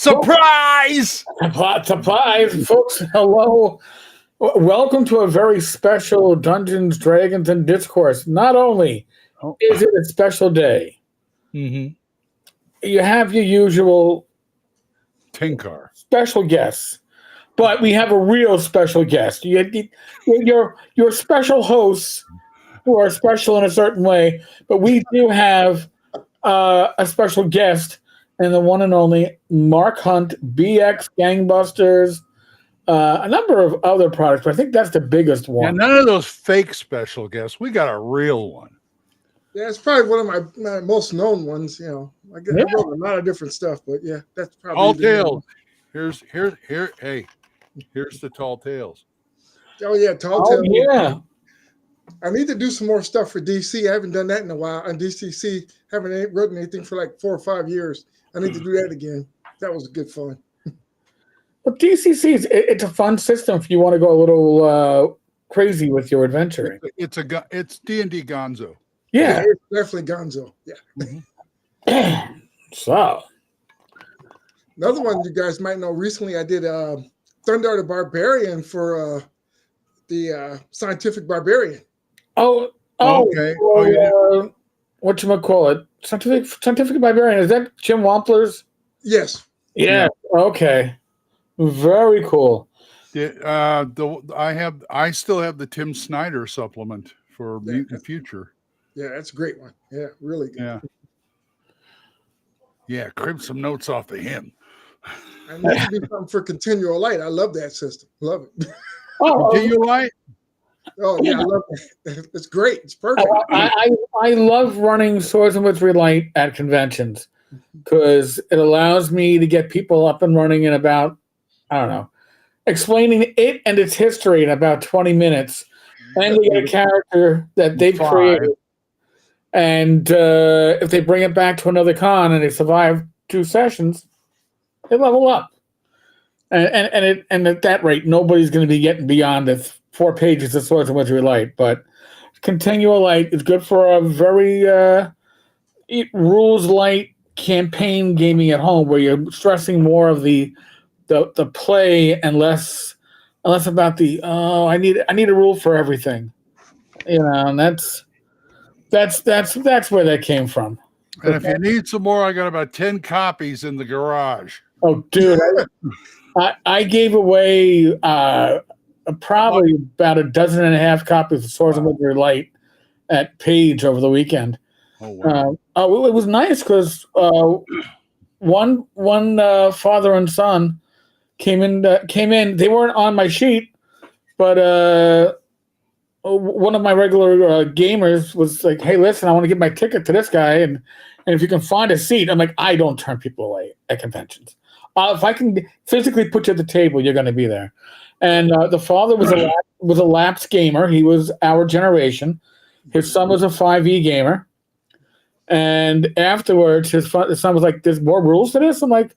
Surprise! Surprise, folks. Hello. Welcome to a very special Dungeons, Dragons, and Discourse. Not only is it a special day, you have your usual Tenkar special guests, but we have a real special guest. Your special hosts who are special in a certain way, but we do have a special guest, and the one and only Mark Hunt, BX Gangbusters, a number of other products, but I think that's the biggest one. Yeah, none of those fake special guests. We got a real one. Yeah, it's probably one of my most known ones. I wrote a lot of different stuff, but yeah, that's probably Tall Tales. Here's the Tall Tales. Oh yeah, Tall Tales. Yeah. I need to do some more stuff for DC. I haven't done that in a while. And DCC haven't written anything for like 4 or 5 years. I need to do that again. That was good fun. But DCC it's a fun system if you want to go a little crazy with your adventuring. It's D&D Gonzo. Yeah, it's definitely Gonzo. Yeah. So another one you guys might know. Recently, I did Thunder the Barbarian for the Scientific Barbarian. okay. Whatchamacallit? Scientific Barbarian. Is that Jim Wampler's? Yes. Yeah. Okay. Very cool. I still have the Tim Snyder supplement for Mutant Future. Yeah, that's a great one. Yeah, really good. Yeah, crib some notes off of him. I need to do something for Continual Light. I love that system. Love it. Continual Light? Oh, yeah, I love it. It's great. It's perfect. I love running Swords and Wizardry Light at conventions because it allows me to get people up and running in about, I don't know, explaining it and its history in about 20 minutes. And they get a character that they've created. And if they bring it back to another con and they survive 2 sessions, they level up. And at that rate, nobody's going to be getting beyond the 4 pages of Swords and Wizardry Light. But Continual Light is good for a very rules light campaign gaming at home, where you're stressing more of the play and less about the I need a rule for everything, and that's where that came from. And if you need some more, I got about 10 copies in the garage. Oh, dude, I gave away probably about 12.5 copies of Swords and Wizardry Light at Page over the weekend. Oh, wow. It was nice because one father and son came in. They weren't on my sheet, but one of my regular gamers was like, "Hey, listen, I want to give my ticket to this guy, and if you can find a seat." I'm like, I don't turn people away at conventions. If I can physically put you at the table, you're going to be there. And the father was a lapsed gamer. He was our generation. His son was a 5e gamer. And afterwards, his son was like, "There's more rules to this?" I'm like,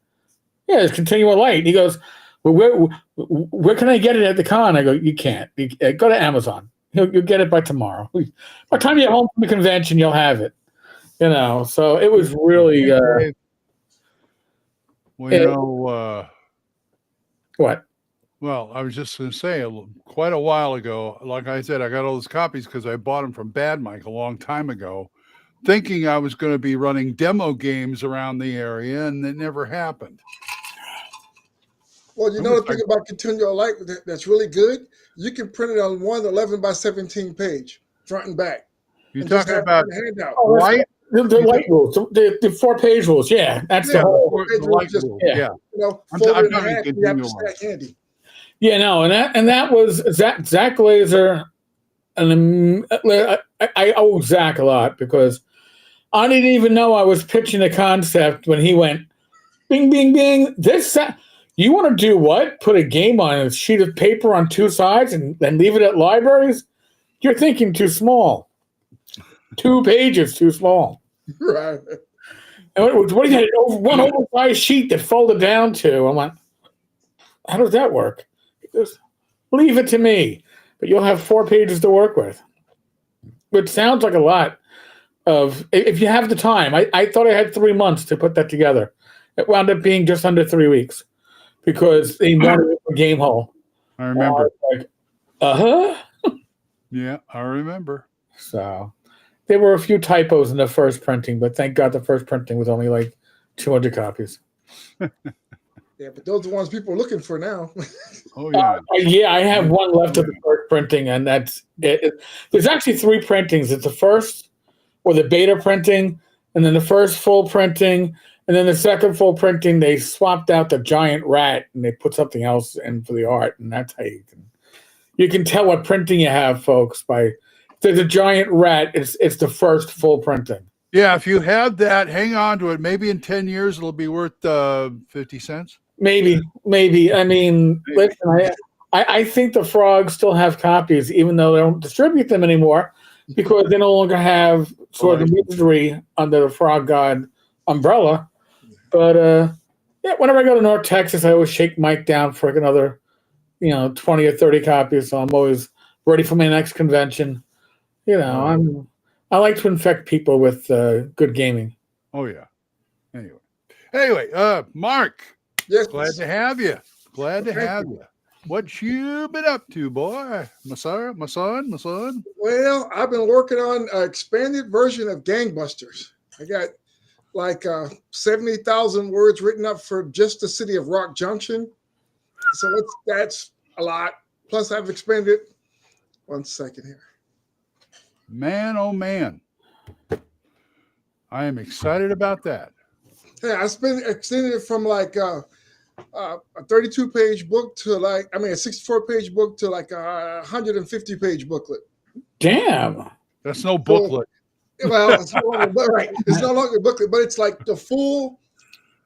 "Yeah, it's Continual Light." And he goes, "Well, where can I get it at the con?" I go, "You can't. Go to Amazon. You'll get it by tomorrow. By the time you're home from the convention, you'll have it." So it was really... what? Well, I was just going to say, quite a while ago, like I said, I got all those copies because I bought them from Bad Mike a long time ago, thinking I was going to be running demo games around the area, and it never happened. Well, the thing about Continual Light that's really good, you can print it on one 11 by 17 page, front and back. You're talking about light? The light rules, the 4-page rules. Yeah, that's the whole light rule. Yeah. Fold it in half, you have to stack handy. Yeah, no, and that was Zach Glazer, and I owe Zach a lot because I didn't even know I was pitching the concept when he went, "Bing, bing, bing." You want to do what? Put a game on a sheet of paper on 2 sides and leave it at libraries? You're thinking too small. 2 pages too small. Right. And what do you had? One oversized sheet that folded down to. I'm like, how does that work? He goes, "Leave it to me, but you'll have 4 pages to work with." Which sounds like a lot if you have the time. I thought I had 3 months to put that together. It wound up being just under 3 weeks because they wanted it for Game Hole. I remember. Like, uh-huh. Yeah, I remember. So there were a few typos in the first printing, but thank God the first printing was only like 200 copies. Yeah, but those are the ones people are looking for now. Oh yeah. Yeah, I have one left of the first printing, and that's it. There's actually 3 printings. It's the first or the beta printing, and then the first full printing, and then the second full printing. They swapped out the giant rat and they put something else in for the art, and that's how you can tell what printing you have, folks. By if there's a giant rat, it's the first full printing. Yeah, if you have that, hang on to it. Maybe in 10 years it'll be worth 50 cents. Maybe. I mean, listen, I think the frogs still have copies, even though they don't distribute them anymore, because they no longer have sort of wizardry under the Frog God umbrella. But yeah, whenever I go to North Texas, I always shake Mike down for like another, 20 or 30 copies. So I'm always ready for my next convention. I like to infect people with good gaming. Oh yeah. Anyway, Mark. Yes. Glad to have you. What you been up to, boy? My son. Well, I've been working on an expanded version of Gangbusters. I got like 70,000 words written up for just the city of Rock Junction. So that's a lot. Plus, I've expanded. 1 second here. Man, oh man. I am excited about that. Yeah, extended it from like a 32-page book to a 64-page book to like a 150-page booklet. Damn. That's no booklet. Well, it's no longer, right. It's no longer a booklet, but it's like the full.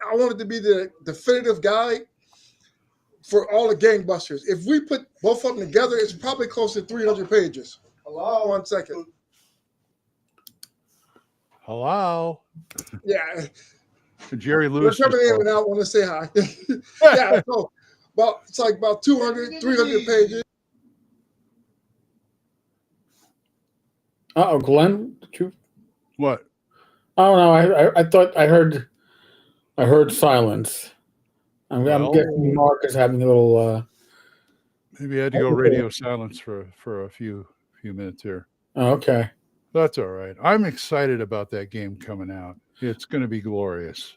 I want it to be the definitive guide for all the Gangbusters. If we put both of them together, it's probably close to 300 pages. Hello, 1 second. Hello. Yeah. Jerry Lewis. You're coming in and I want to say hi. Yeah, so it's like about 200, 300 pages. Glenn, did you? What? Oh no, I thought I heard silence. I'm guessing Mark is having a little. Maybe I had to go radio silence for a few minutes here. Oh, okay. That's all right. I'm excited about that game coming out. It's going to be glorious.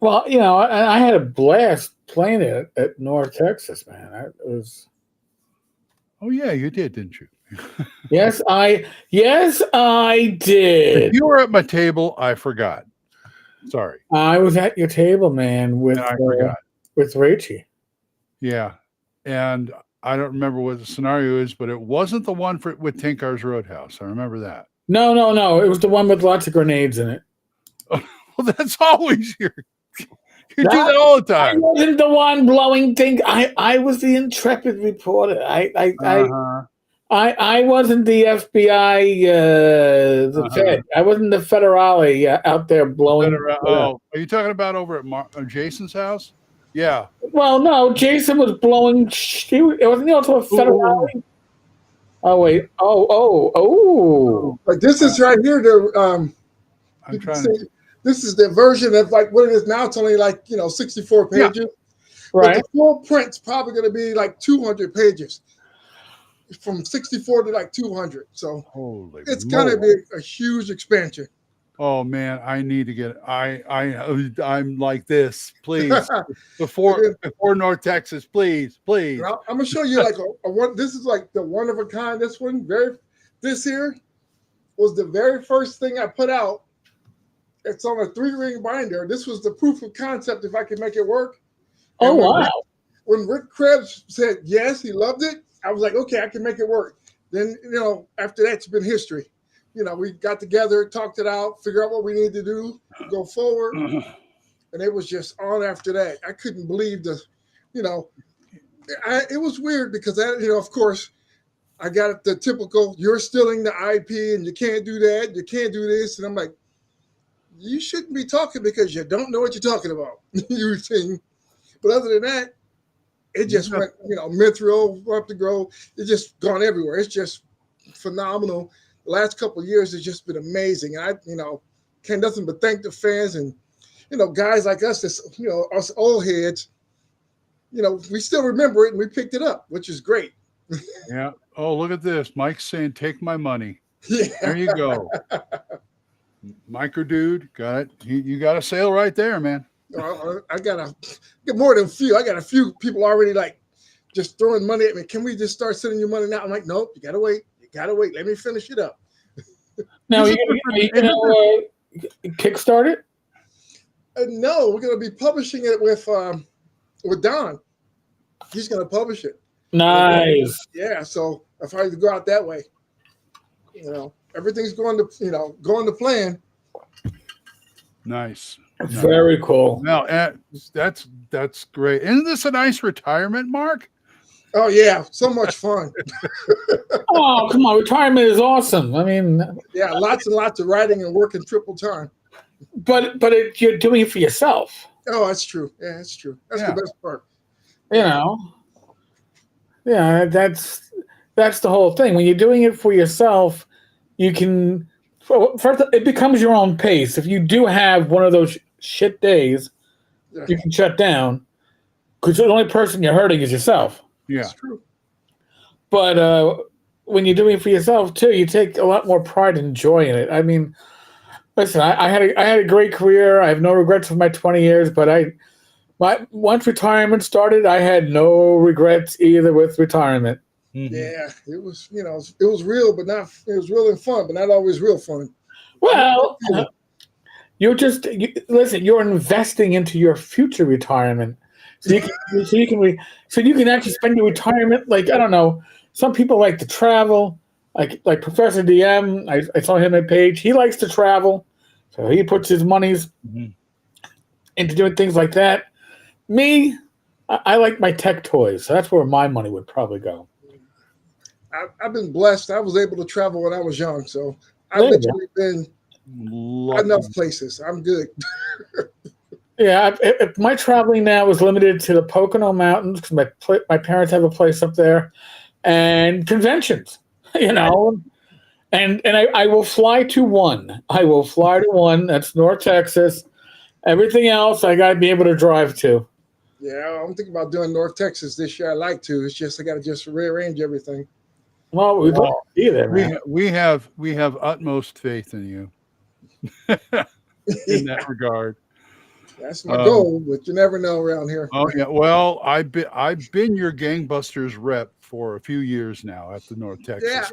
Well, I had a blast playing it at North Texas, man. It was. Oh yeah, you did, didn't you? Yes, I did. If you were at my table, I forgot. Sorry. I was at your table, man, with Rachie. Yeah, and I don't remember what the scenario is, but it wasn't the one with Tenkar's Roadhouse. I remember that. No. It was the one with lots of grenades in it. Well, that's always you do that all the time. I wasn't the one blowing things. I was the intrepid reporter. I wasn't the FBI, the Fed. I wasn't the federale out there blowing. Are you talking about over at Jason's house? Yeah. Well, no, Jason was blowing. It wasn't also a federale. Oh wait. Oh. Like this is right here. I'm trying to. This is the version of like what it is now. It's only like 64 pages. Yeah. Right. But the full print's probably going to be like 200 pages. From 64 to like 200. So it's going to be a huge expansion. Oh man, I need to get I'm like this, please. before North Texas, please. I'm gonna show you like a one. This is like the one of a kind. This one, this here was the very first thing I put out. It's on a 3-ring binder. This was the proof of concept if I could make it work. Oh wow. When Rick Krebs said yes, he loved it. I was like, okay, I can make it work. Then, after that's been history. We got together, talked it out, figure out what we need to do, go forward. And it was just on after that. I couldn't believe it was weird because of course, I got the typical, you're stealing the IP and you can't do that, you can't do this. And I'm like, you shouldn't be talking because you don't know what you're talking about. But other than that, it just went, Mithril, up to grow. It's just gone everywhere. It's just phenomenal. The last couple of years has just been amazing. And I, can't nothing but thank the fans. And, guys like us, us old heads, we still remember it and we picked it up, which is great. Yeah. Oh, look at this. Mike's saying, take my money. Yeah. There you go. Micro dude, got it. You got a sale right there, man. I got more than a few. I got a few people already like just throwing money at me. Can we just start sending you money now? I'm like, nope, you gotta wait. Let me finish it up. Now, are you gonna kickstart it? No, we're gonna be publishing it with Don. He's gonna publish it. Nice. Yeah, so if I go out that way, everything's going to plan. Nice. Very cool. Now, that's great. Isn't this a nice retirement, Mark? Oh yeah, so much fun. Oh, come on. Retirement is awesome. I mean, yeah, lots and lots of writing and working triple time. But you're doing it for yourself. Oh, that's true. Yeah, that's true. That's the best part. Yeah, that's the whole thing. When you're doing it for yourself, you can first it becomes your own pace. If you do have one of those shit days, you can shut down because the only person you're hurting is yourself. Yeah, that's true. But when you're doing it for yourself too, you take a lot more pride and joy in it. I mean, listen, I had a great career. I have no regrets for my 20 years, but once retirement started, I had no regrets either with retirement. Mm-hmm. Yeah, it was it was real, but not it was real and fun, but not always real fun. Well, listen. You're investing into your future retirement, so you can actually spend your retirement like I don't know. Some people like to travel, like Professor DM. I saw him at Page. He likes to travel, so he puts his monies into doing things like that. Me, I like my tech toys, so that's where my money would probably go. I've been blessed. I was able to travel when I was young, so I've literally been enough places. I'm good. Yeah, if my traveling now is limited to the Pocono Mountains because my parents have a place up there, and conventions, and I will fly to one. I will fly to one. That's North Texas. Everything else, I got to be able to drive to. Yeah, I'm thinking about doing North Texas this year. I like to. It's just I got to just rearrange everything. Well, we'd love to be there, man. We have utmost faith in you in that regard. That's my goal, but you never know around here. Oh yeah, well, I've been your Gangbusters rep for a few years now at the North Texas. Yeah,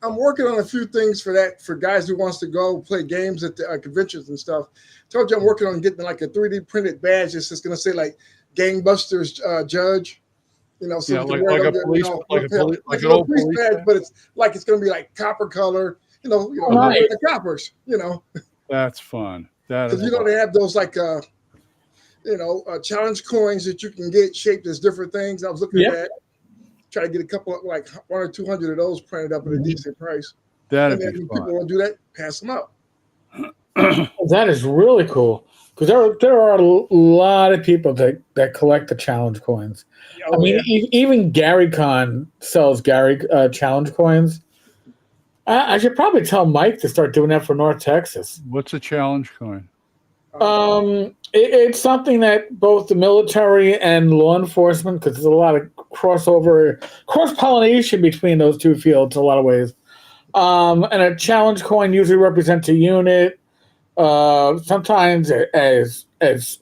I'm working on a few things for guys who wants to go play games at the conventions and stuff. Told you I'm working on getting like a 3D printed badge. It's just gonna say like Gangbusters Judge. So like a police badge, but it's going to be like copper color, the coppers, That's fun. Because they have those like, challenge coins that you can get shaped as different things. I was looking at that, try to get a couple of like 100 or 200 of those printed up at a decent price. That'd be fun. People want to do that, pass them out. That is really cool. Because there are a lot of people that collect the challenge coins. Oh, I mean, even Gary Con sells challenge coins. I should probably tell Mike to start doing that for North Texas. What's a challenge coin? It's something that both the military and law enforcement, because there's a lot of cross-pollination between those two fields in a lot of ways. And a challenge coin usually represents a unit. Sometimes as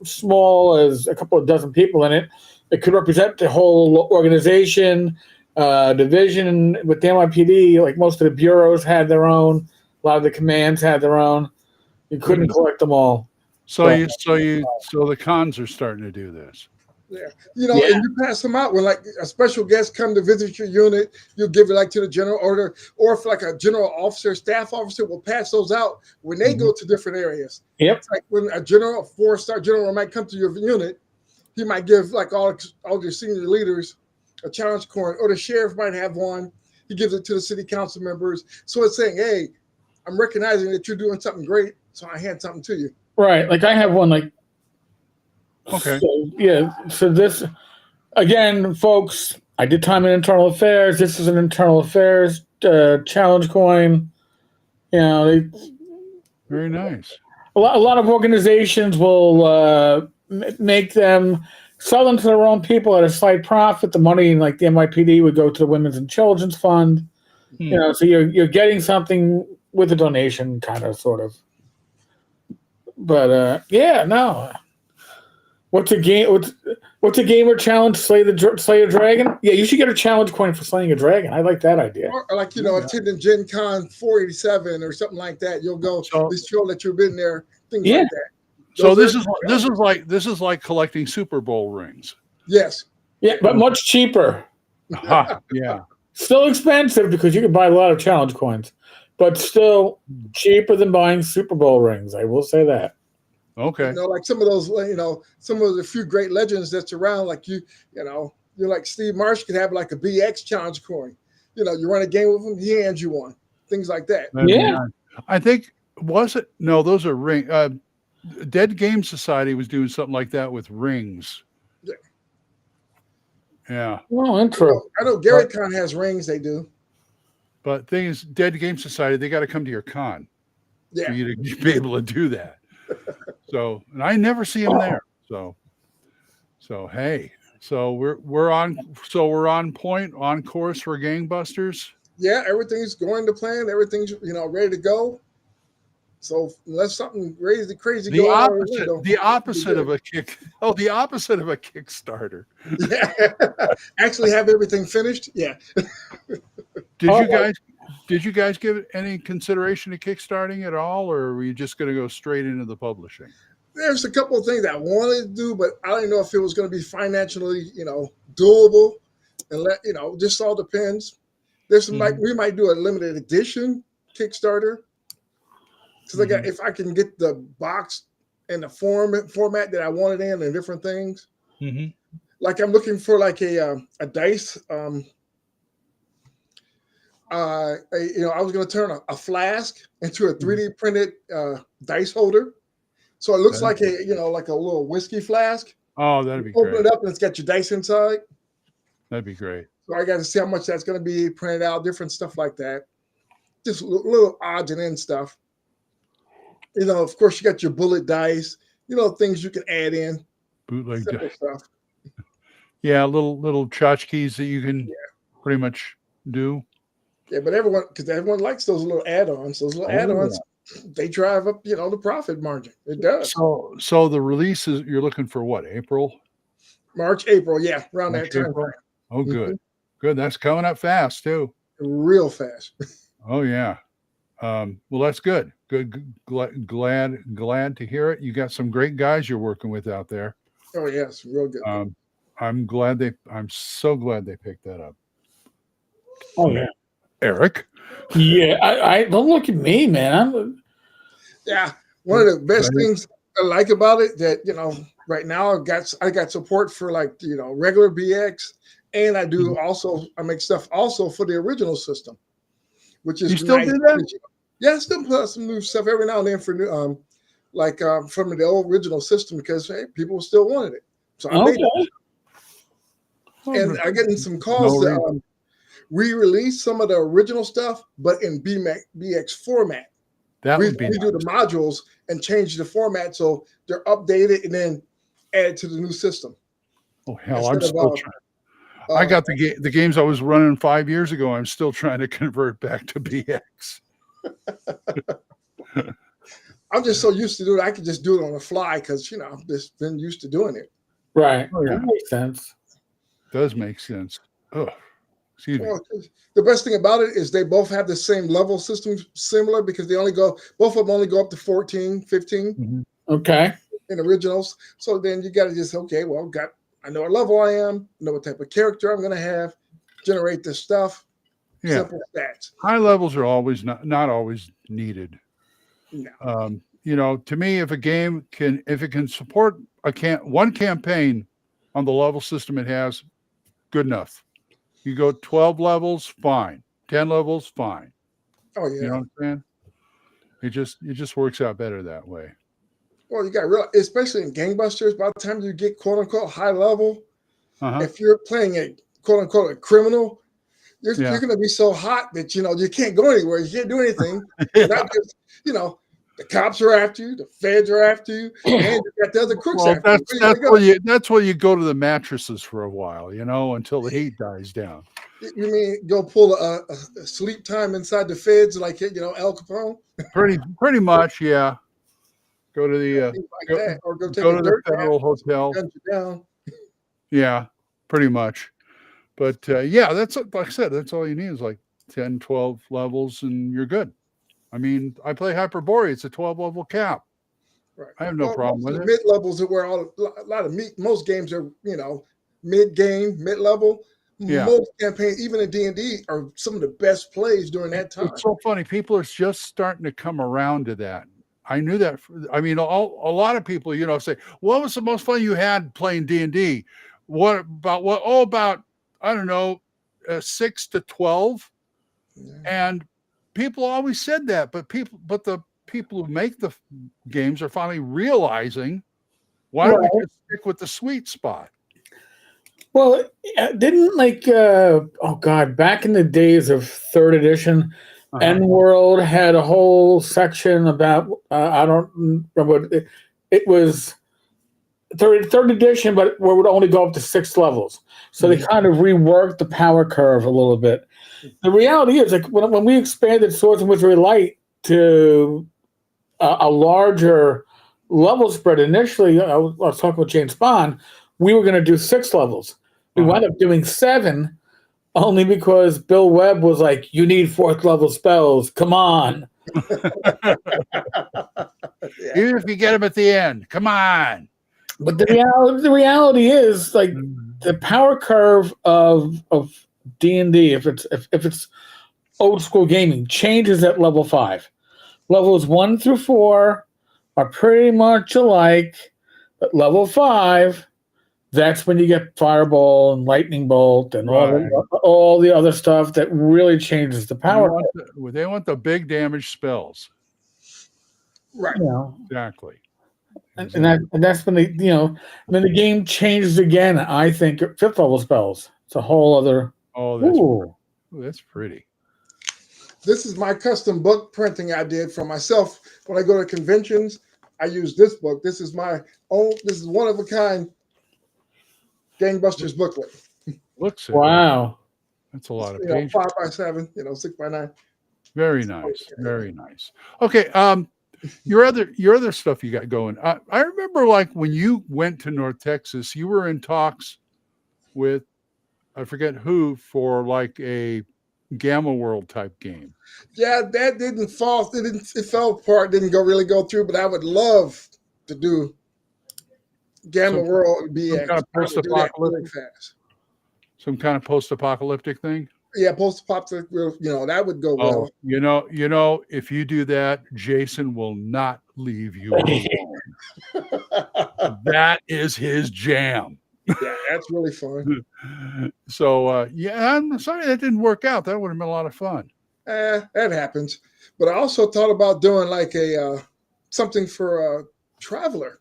small as a couple of dozen people in it. It could represent the whole organization, division. With the NYPD, like most of the bureaus had their own. A lot of the commands had their own. You couldn't collect them all. So the cons are starting to do this. Yeah, and you pass them out when like a special guest come to visit your unit. You'll give it like to the general order, or if like a general officer, staff officer will pass those out when they go to different areas. Yep. It's like when a 4-star general might come to your unit, he might give like all your senior leaders a challenge coin, or the sheriff might have one. He gives it to the city council members. So it's saying, hey, I'm recognizing that you're doing something great, so I hand something to you. Right. Like I have one like. Okay. So this, again, folks, I did time in internal affairs. This is an internal affairs challenge coin. Very nice. lot of organizations will make them sell them to their own people at a slight profit. The money, like the NYPD, would go to the Women's and Children's Fund. So you're getting something with a donation, kind of, sort of. But no. What's a game? What's a gamer challenge? Slay a dragon? Yeah, you should get a challenge coin for slaying a dragon. I like that idea. Or like attending Gen Con 487 or something like that. You'll go this show that you've been there. Things like that. So this is like collecting Super Bowl rings. Yes. Yeah, but much cheaper. Yeah. Still expensive because you can buy a lot of challenge coins, but still cheaper than buying Super Bowl rings. I will say that. Okay. Like some of those, some of the few great legends that's around, like you're like Steve Marsh could have like a BX challenge coin. You run a game with him, he hands you one. Things like that. Yeah. I think, no, those are ring. Dead Game Society was doing something like that with rings. Yeah. Well, intro. I know Gary Con has rings, they do. But thing is, Dead Game Society, they got to come to your con for you to be able to do that. So, and I never see them there. So hey, so we're on point, on course for Gangbusters. Yeah, everything's going to plan. Everything's ready to go. So unless something crazy the goes opposite, on, the opposite of a kick. Oh, the opposite of a Kickstarter. Yeah, actually have everything finished. Yeah. Did you guys give any consideration to kickstarting at all, or were you just going to go straight into the publishing? There's a couple of things I wanted to do, but I don't know if it was going to be financially, doable. And just all depends. There's some we might do a limited edition Kickstarter. Because if I can get the box and the format that I wanted in and different things. Like I'm looking for like a dice. I was going to turn a flask into a 3D printed dice holder. So it looks like a little whiskey flask. Oh, that'd be great. Open it up and it's got your dice inside. That'd be great. So I got to see how much that's going to be printed out, different stuff like that. Just little odds and ends stuff. Of course, you got your bullet dice, things you can add in. Bootleg dice. Stuff. Yeah, little tchotchkes that you can pretty much do. Yeah, but everyone likes those little add-ons. Those little add-ons, they drive up, the profit margin. It does. So the releases, you're looking for what, April? March, April, yeah, around that time. Oh, good. Good. That's coming up fast, too. Real fast. Oh, yeah. Well, that's good. Good. Glad to hear it. You got some great guys you're working with out there. Oh, yes. Real good. I'm so glad they picked that up. Oh, yeah. Eric? Yeah, I don't look at me, man. Yeah. One of the best things I like about it that, right now I got support for regular BX, and I do I make stuff also for the original system, which is you still nice. do that? Yeah, I still put some new stuff every now and then for new, from the old original system because people still wanted it. So I made it. And I get in some calls to re-release some of the original stuff, but in BX format. That we would be do the modules and change the format so they're updated and then added to the new system. Oh hell, I'm still trying. I got the games I was running 5 years ago. I'm still trying to convert back to BX. I'm just so used to do it. I can just do it on the fly because I've just been used to doing it. Right. Oh, yeah. That makes sense. Does make sense. Oh, excuse me. The best thing about it is they both have the same level system, similar because both of them only go up to 14, 15. Okay. In originals. So then you got to just, I know what level I am, know what type of character I'm going to have, generate this stuff. Yeah. Simple stats. High levels are always not always needed. No. To me, if it can support one campaign on the level system it has, good enough. You go 12 levels, fine. 10 levels, fine. Oh yeah. You know what I'm saying? It just works out better that way. Well, you got especially in Gangbusters, by the time you get quote unquote high level, if you're playing a quote unquote a criminal, you're going to be so hot that you can't go anywhere. You can't do anything. Not just, The cops are after you. The feds are after you, and you got the other crooks Well, after you. that's where you go to the mattresses for a while, until the heat dies down. You mean go pull a sleep time inside the feds like Al Capone? Pretty much, yeah. Go to the Things like that, or go take go a to the dirt federal nap, hotel. guns you down. Yeah, pretty much. But yeah, that's like I said, that's all you need is like 10, 12 levels, and you're good. I mean, I play Hyperborea. It's a 12-level cap. Right. I have no problem with it. Mid levels are where a lot of most games are. Mid game, mid level. Yeah. Most campaigns, even in D&D, are some of the best plays during that time. It's so funny. People are just starting to come around to that. I knew that. I mean, a lot of people, say, "What was the most fun you had playing D&D?" What about what? Oh, about I don't know, 6 to 12. Yeah. And people always said that, but the people who make the games are finally realizing why don't we just stick with the sweet spot? Well, didn't back in the days of third edition, N-World had a whole section about I don't remember what it was third edition, but where it would only go up to 6 levels. So they kind of reworked the power curve a little bit. The reality is, like when we expanded Swords and Wizardry Light to a larger level spread, initially I was talking with James Bond, we were going to do 6 levels. We wound up doing 7, only because Bill Webb was like, "You need 4th level spells. Come on." Yeah. Even if you get them at the end, come on. But the reality is, like, the power curve of D&D, if it's old school gaming, changes at level 5. Levels 1 through 4 are pretty much alike, but level 5, that's when you get Fireball and Lightning Bolt and all the other stuff that really changes the power. They want the big damage spells. Right. Exactly. And that's when then the game changes again. I think 5th level spells. It's a whole other. That's pretty. This is my custom book printing I did for myself when I go to conventions. I use this book. This is my own. This is one of a kind Gangbusters booklet. Looks wow. That's a lot of pages. 5x7, 6x9. Very nice. Very nice. Okay. Your other stuff you got going. I remember like when you went to North Texas, you were in talks with I forget who for like a Gamma World type game. Yeah, that didn't fall. It fell apart. Didn't really go through. But I would love to do Gamma World BX. Some kind of post-apocalyptic. Some kind of post-apocalyptic thing. Yeah, post-apocalyptic. That would go well. If you do that, Jason will not leave you alone. That is his jam. Yeah, that's really fun. So, I'm sorry that didn't work out. That would have been a lot of fun. That happens. But I also thought about doing like a something for a Traveler.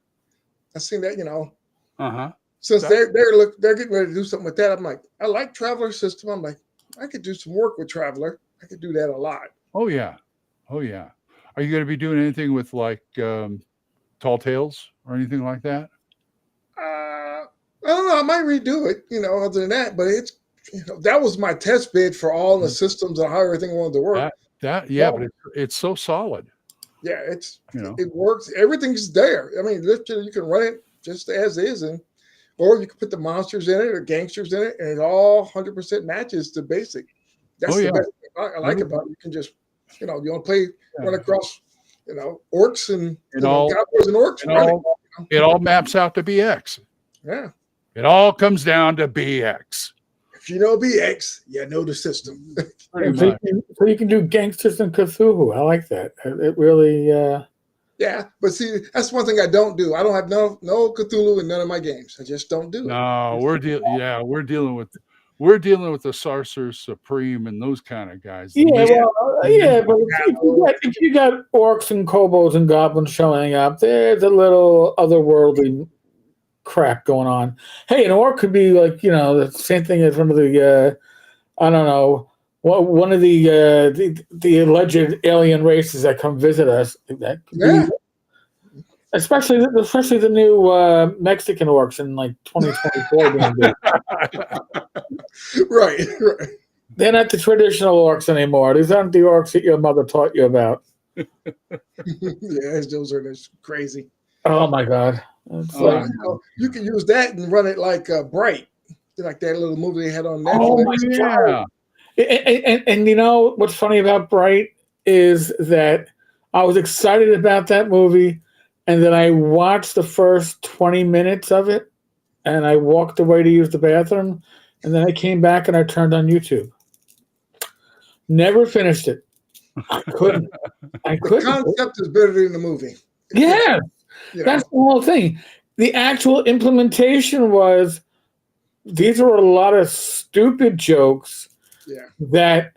I seen that, since they're getting ready to do something with that. I'm like, I like Traveler system. I'm like, I could do some work with Traveler. I could do that a lot. Oh yeah. Are you going to be doing anything with like Tall Tales or anything like that? I don't know. I might redo it, other than that, but it's, that was my test bid for all the systems and how everything wanted to work. But it's so solid. Yeah, it works. Everything's there. I mean, literally, you can run it just as is, or you can put the monsters in it or gangsters in it, and it all 100% matches to basic. That's the best thing I like about it. You can just, you want to play, run across, orcs and cowboys and orcs. It all maps out to BX. Yeah. It all comes down to BX. If you know BX, you know the system. So you can do Gangsters and Cthulhu. I like that. It really. Yeah, but see, that's one thing I don't do. I don't have no Cthulhu in none of my games. I just don't do it. No, we're dealing with the Sorcerer Supreme and those kind of guys. But if you got orcs and kobolds and goblins showing up, there's a little otherworldly crap going on. Hey, an orc could be like, the same thing as one of the, well, one of the alleged alien races that come visit us. That could Yeah. be, especially the new Mexican orcs in like 2024. Right. Right. They're not the traditional orcs anymore. These aren't the orcs that your mother taught you about. Yeah, those are just crazy. Oh my god! It's Oh, like, You can use that and run it like Bright, like that little movie they had on oh Netflix. my yeah. and you know what's funny about Bright is that I was excited about that movie, and then I watched the first 20 minutes of it, and I walked away to use the bathroom, and then I came back and I turned on YouTube. Never finished it. I couldn't. The concept is better than the movie. Yeah, You know, that's the whole thing. The actual implementation was these were a lot of stupid jokes yeah. that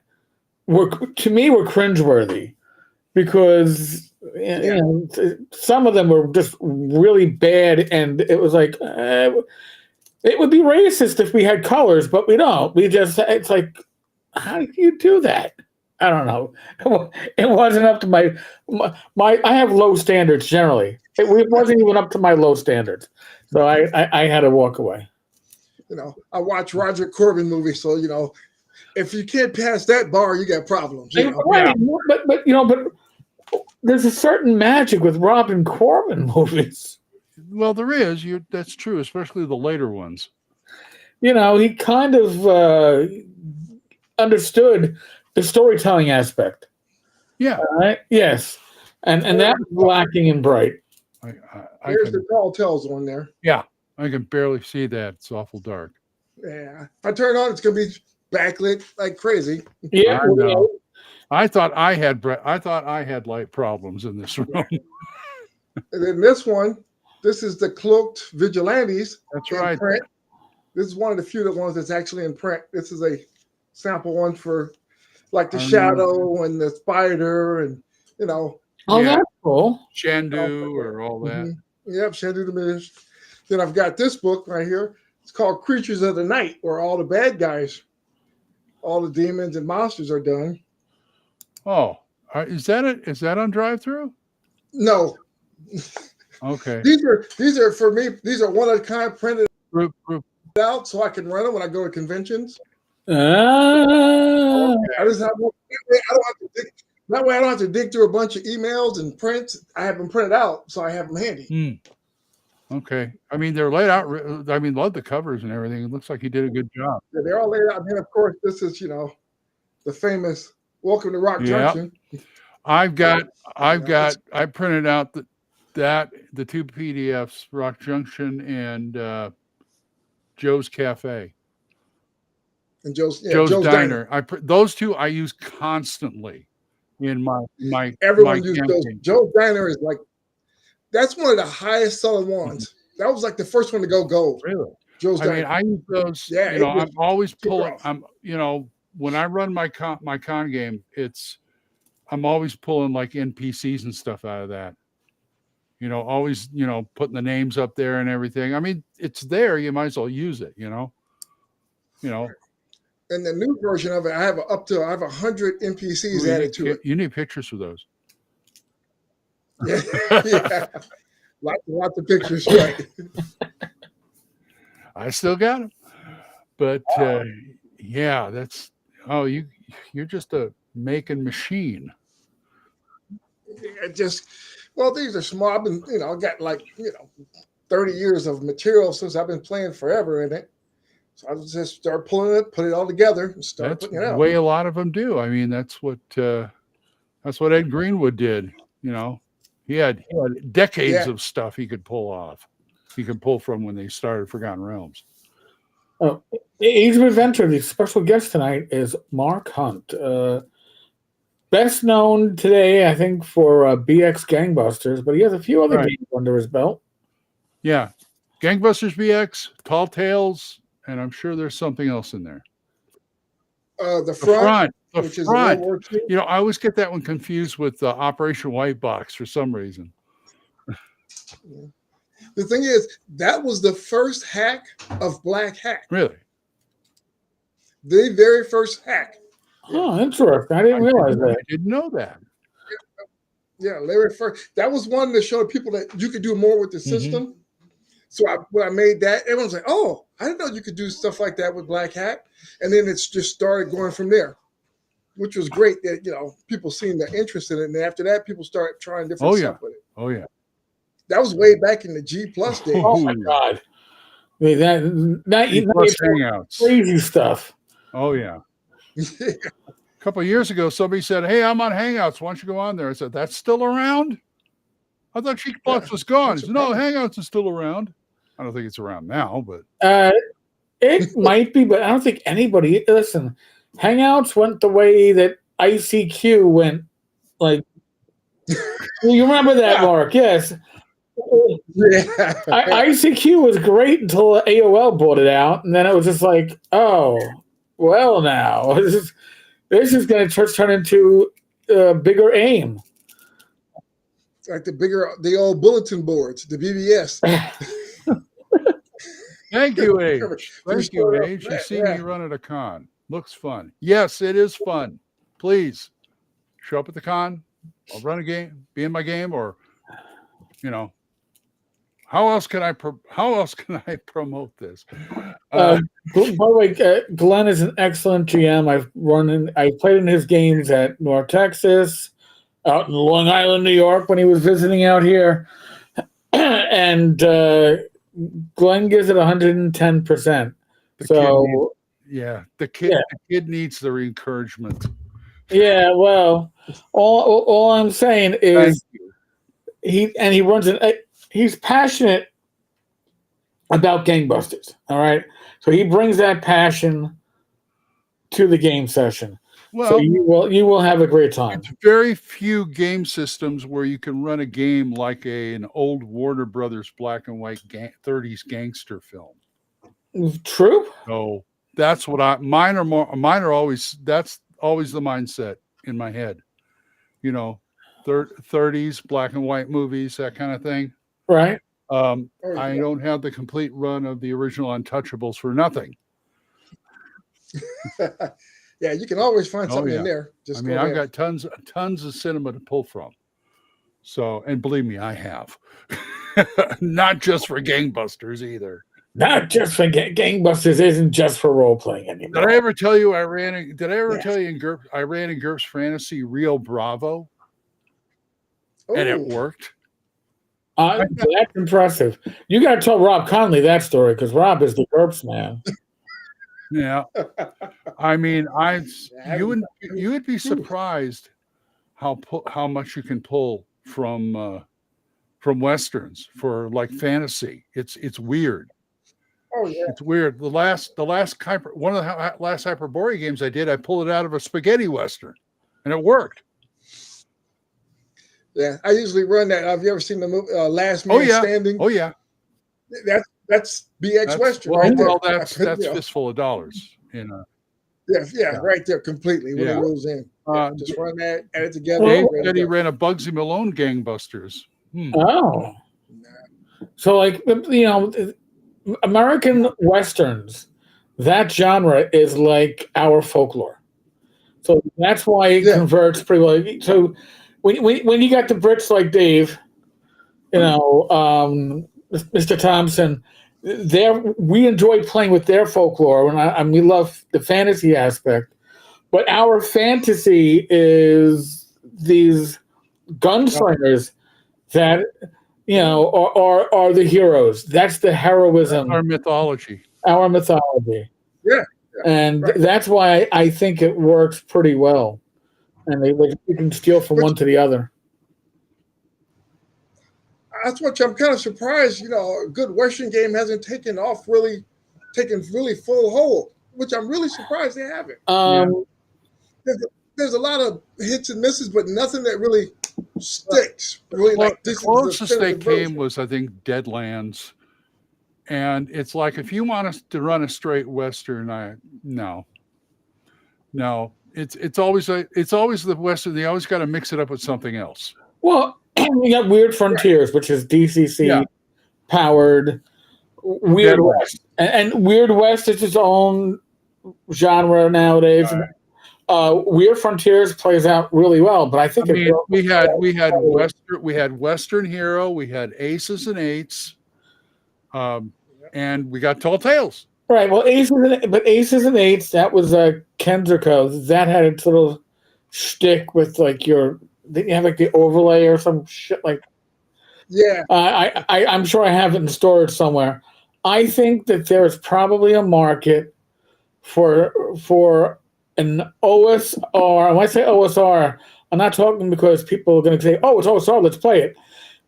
were to me were cringeworthy because you know, some of them were just really bad, and it was like it would be racist if we had colors, but we don't. We just it's like how do you do that? I don't know. It wasn't up to my. I have low standards generally. It wasn't even up to my low standards, so I had to walk away. You know, I watch Roger Corbin movies, so you know, if you can't pass that bar, you got problems. You know? Right, but you know, but there's a certain magic with Robin Corbin movies. Well, there is. That's true, especially the later ones. You know, he kind of understood the storytelling aspect. Yeah. Right? Yes, and that was lacking in Bright. There's the tall tales on there. Yeah, I can barely see that. It's awful dark. Yeah, if I turn it on, it's gonna be backlit like crazy. Yeah, I know. I thought I had light problems in this room. And then this one, this is the Cloaked Vigilantes. That's in right. print. This is one of the few ones that's actually in print. This is a sample one for like the Shadow and the Spider, and you know. Oh, yeah. That's cool. Shandu or all that. Mm-hmm. Yep, Shandu the Mist. Then I've got this book right here. It's called Creatures of the Night, where all the bad guys, all the demons and monsters are done. Oh, is that on drive-through? No. Okay. These are for me. These are one of a kind printed Group. out so I can run them when I go to conventions. I just have that way I don't have to dig through a bunch of emails and prints. I have them printed out, so I have them handy. Okay. I mean, they're laid out. I mean, love the covers and everything. It looks like he did a good job. Yeah, they're all laid out. And then, of course, this is, you know, the famous Welcome to Rock Junction. I printed out the two PDFs, Rock Junction and Joe's Cafe. And Joe's Diner. Those two I use constantly in my everyone uses those. Joe's Diner is like that's one of the highest selling ones. That was like the first one to go gold. Really? Joe's Diner. I mean, I use those. Yeah, you know, I'm always pulling. When I run my con game, I'm always pulling like NPCs and stuff out of that. You know, always putting the names up there and everything. I mean, it's there. You might as well use it. You know. And the new version of it, I have 100 NPCs added to it. You need pictures for those. Yeah. Lots of pictures, right? I still got them, but that's you're just a making machine. These are small. I've been, I got 30 years of material since I've been playing forever in it. So I just start pulling it, put it all together, and start putting it out. The way a lot of them do. I mean, that's what Ed Greenwood did. You know, he had decades of stuff he could pull off. He could pull from when they started Forgotten Realms. Oh, Age of Adventure. The special guest tonight is Mark Hunt, best known today, I think, for BX Gangbusters, but he has a few other games under his belt. Yeah, Gangbusters BX, Tall Tales. And I'm sure there's something else in there. The front. Which is World War II. You know, I always get that one confused with Operation White Box for some reason. The thing is, that was the first hack of Black Hack. Really? The very first hack Oh, interesting. I didn't realize I that. didn't know that. Yeah, Larry first. That was one that showed people that you could do more with the system. So when I made that, everyone's like, "Oh, I didn't know you could do stuff like that with Black Hat." And then it's just started going from there, which was great. That people seen the interest in it, and after that, people start trying different stuff with it. Oh yeah. That was way back in the G Plus days. Oh my God! I mean, that G Plus Hangouts. Crazy stuff. Oh yeah. A couple of years ago, somebody said, "Hey, I'm on Hangouts. Why don't you go on there?" I said, "That's still around? I thought G Plus was gone." He said, "No, Hangouts is still around." I don't think it's around now, but it might be, but I don't think anybody. Listen, Hangouts went the way that ICQ went. Like, you remember that, Mark? Yes. Yeah. ICQ was great until AOL bought it out, and then it was just like, oh, well, now this is going to turn into bigger AIM. Like the old bulletin boards, the BBS. thank you, Age. Thank you, Age. You see me run at a con. Looks fun. Yes, it is fun. Please show up at the con. I'll run a game, be in my game, or how else can I promote this? By the way, Glenn is an excellent GM. I played in his games at North Texas, out in Long Island, New York, when he was visiting out here, and Glenn gives it 110%. The kid needs the encouragement. Yeah, well, all I'm saying is he runs he's passionate about Gangbusters. All right, so he brings that passion to the game session. Well, so you will have a great time. It's very few game systems where you can run a game like an old Warner Brothers black and white 30s gangster film. True. So that's what mine are always. That's always the mindset in my head. 30s black and white movies, that kind of thing. Right. I don't have the complete run of the original Untouchables for nothing. Yeah, you can always find something in there. I've got tons of cinema to pull from. So, and believe me, I have. Not just for Gangbusters either. Not just for Gangbusters isn't just for role playing anymore. Did I ever tell you I ran in GURPS Fantasy Rio Bravo? Ooh. And it worked. That's impressive. You got to tell Rob Conley that story because Rob is the GURPS man. Yeah, you would be surprised how much you can pull from westerns for like fantasy. It's weird. Oh yeah, it's weird. One of the last Hyperborea games I did, I pulled it out of a spaghetti western, and it worked. Yeah, I usually run that. Have you ever seen the movie Last Man Standing? Oh yeah. That's BX Western right there. Well, that's Fistful of Dollars. Yeah, right there completely when it rolls in. Just run that, add it together. Dave said he ran a Bugsy Malone Gangbusters. Oh. So American Westerns, that genre is like our folklore. So that's why it converts pretty well. So when you got the Brits like Dave, Mr. Thompson, we enjoy playing with their folklore, and we love the fantasy aspect. But our fantasy is these gunslingers that are the heroes. That's the heroism. Our mythology. Our mythology. Yeah. And that's why I think it works pretty well. And you can steal from one to the other. That's what I'm kind of surprised. A good Western game hasn't taken really full hold, which I'm really surprised they haven't. There's a lot of hits and misses, but nothing that really sticks. Really, the closest they came was, I think, Deadlands, and it's like if you want us to run a straight Western, no. It's always the Western. They always got to mix it up with something else. Well, we got Weird Frontiers, which is DCC powered Weird West, and Weird West is its own genre nowadays. Right. Weird Frontiers plays out really well, but I think I mean, we had Western Hero, we had Aces and Eights, and we got Tall Tales. Right. Well, Aces and Eights, that was Kenzerco. That had its little shtick with like didn't you have like the overlay or some shit like? Yeah. I'm sure I have it in storage somewhere. I think that there's probably a market for an OSR. When I say OSR, I'm not talking because people are going to say, "Oh, it's OSR, let's play it."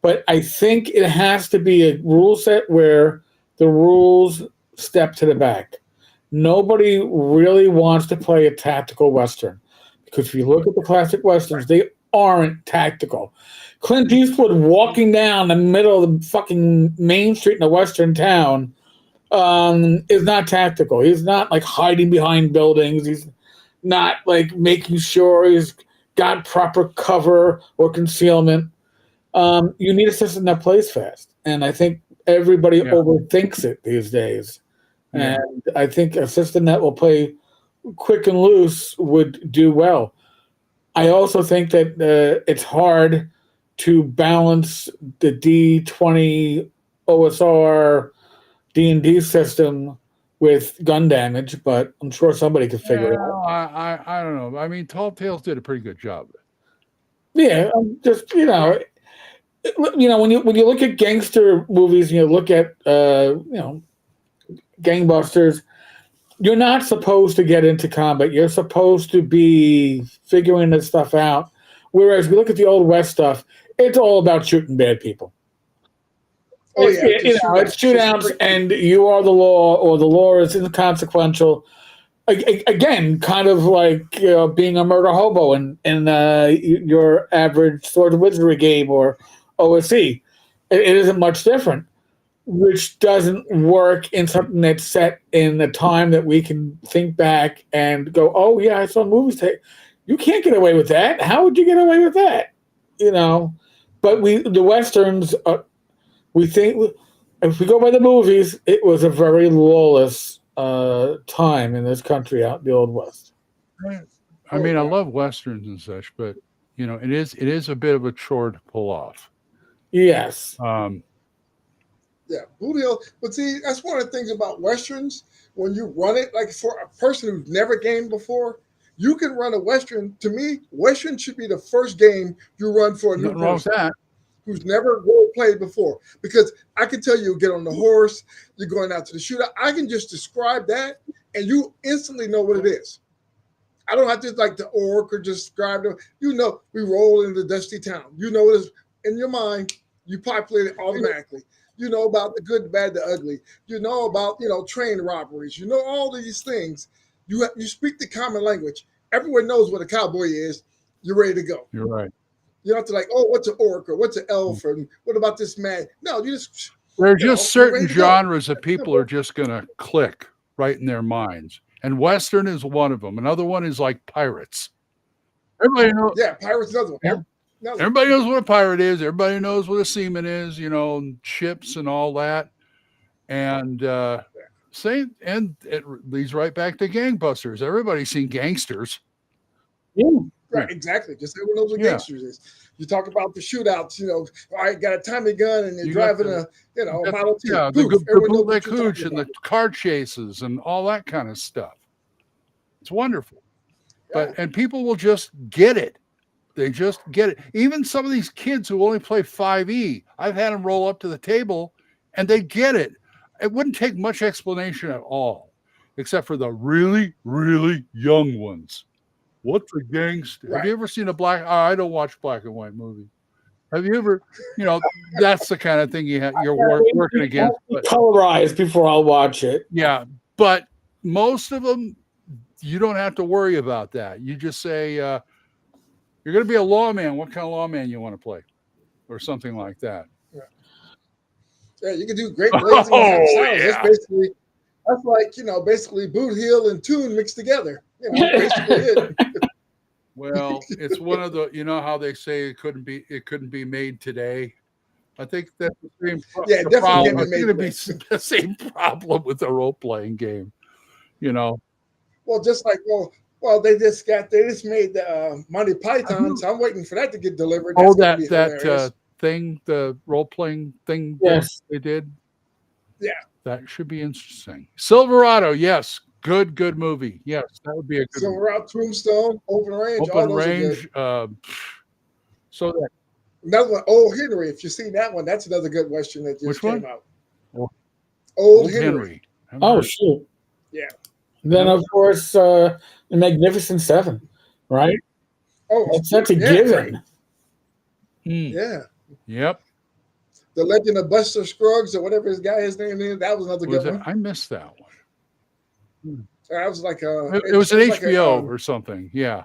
But I think it has to be a rule set where the rules step to the back. Nobody really wants to play a tactical Western because if you look at the classic Westerns, they aren't tactical. Clint Eastwood walking down the middle of the fucking main street in a Western town is not tactical. He's not like hiding behind buildings. He's not like making sure he's got proper cover or concealment. You need a system that plays fast. And I think everybody overthinks it these days. Yeah. And I think a system that will play quick and loose would do well. I also think that it's hard to balance the D20 OSR D&D system with gun damage, but I'm sure somebody could figure it out. I don't know. I mean, Tall Tales did a pretty good job. Yeah, just when you look at gangster movies, and you look at Gangbusters, you're not supposed to get into combat. You're supposed to be figuring this stuff out. Whereas we look at the old West stuff, it's all about shooting bad people. Oh yeah, it's shootouts, and you are the law, or the law is inconsequential. Again, kind of like being a murder hobo in your average Sword and Wizardry game or OSE. It isn't much different, which doesn't work in something that's set in the time that we can think back and go, oh yeah, I saw movies. You can't get away with that. How would you get away with that? But the Westerns, we think, if we go by the movies, it was a very lawless time in this country out in the Old West. I mean, I love Westerns and such, but it is a bit of a chore to pull off. Yes. Yeah, Boot Hill. But see, that's one of the things about Westerns. When you run it, like for a person who's never gamed before, you can run a Western. To me, Western should be the first game you run for a new person who's never role played before. Because I can tell you get on the horse, you're going out to the shootout. I can just describe that, and you instantly know what it is. I don't have to like the orc or just describe it. We roll into the dusty town. You know it is in your mind. You populate it automatically. You know about the good, the bad, the ugly. You know about train robberies. You know all these things. You speak the common language. Everyone knows what a cowboy is. You're ready to go. You're right. You don't have to like, oh, what's an orc or what's an elf and what about this man? No, you just. There are just certain genres that people are just going to click right in their minds, and Western is one of them. Another one is like pirates. Everybody knows. Yeah, pirates another one. Yeah. Everybody knows what a pirate is. Everybody knows what a seaman is. Ships and all that, and and it leads right back to Gangbusters. Everybody's seen Gangsters. Yeah. Right, exactly. Just everyone knows what Gangsters is. You talk about the shootouts, all right, got a Tommy gun and you're driving a Model T. Yeah, the bootleg hooch and the car chases and all that kind of stuff. It's wonderful. Yeah. And people will just get it. They just get it. Even some of these kids who only play 5e, I've had them roll up to the table and they get it. It wouldn't take much explanation at all, except for the really, really young ones. What's a gangster? Right. Have you ever seen I don't watch black and white movies. Have you ever, that's the kind of thing you're working against. Colorized before I'll watch it. Yeah. But most of them, you don't have to worry about that. You just say, you're going to be a lawman. What kind of lawman you want to play? Or something like that. Yeah, you can do great blazing yeah. That's like, basically Boot Hill and Toon mixed together. Basically it. Well, it's one of the, how they say it couldn't be made today. I think that's the same problem. Yeah, definitely it's going to be the same problem with the role-playing game, Well, just like, Well, they just made the Monty Python, so I'm waiting for that to get delivered. Oh, That's going to be that hilarious. thing, the role playing thing that Yes. they did. Yeah. That should be interesting. Silverado, yes, good movie. Yes, that would be a good one. Silverado, Tombstone, Open Range, all Open those are range. good. So that Another one, Old Henry. If you see that one, that's another good Western that just which came one? out. Old Old Henry. Haven't Oh heard. shoot. Yeah. Then of course the Magnificent Seven, right? Oh, That's a yeah, given. right. Hmm. Yeah. Yep. The Legend of Buster Scruggs or whatever his name is. That was another Was good that? one. I missed that one. That was like It was an HBO or something. Yeah.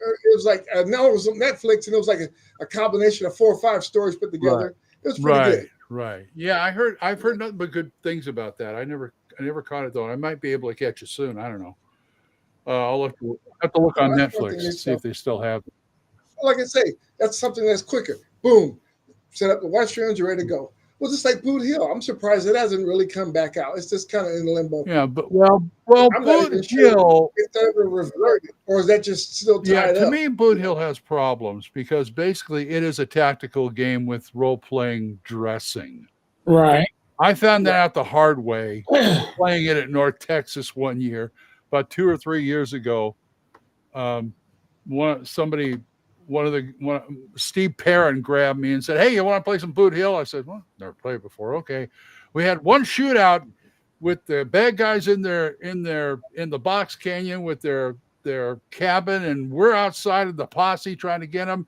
It was like no, it was on Netflix, and it was like a combination of 4 or 5 stories put together. It was pretty good. Right. Yeah, I've heard nothing but good things about that. I never caught it though. I might be able to catch it soon. I don't know. I'll have to look on That's one thing Netflix they see if they still have it. Like I say, that's something that's quicker. Boom, set up the Westerns, you're ready to go. Well, just like Boot Hill, I'm surprised it hasn't really come back out. It's just kind of in limbo. Yeah, but I'm not Boot even sure Hill. if that ever reverted, or is that just still Yeah, tied to up? me, Boot Hill has problems because basically it is a tactical game with role playing dressing. Right. I found that out the hard way playing it at North Texas one year, about 2 or 3 years ago. Steve Perrin grabbed me and said, "Hey, you want to play some Boot Hill?" I said, "Well, never played before." Okay, we had one shootout with the bad guys in the box canyon with their cabin, and we're outside of the posse trying to get them.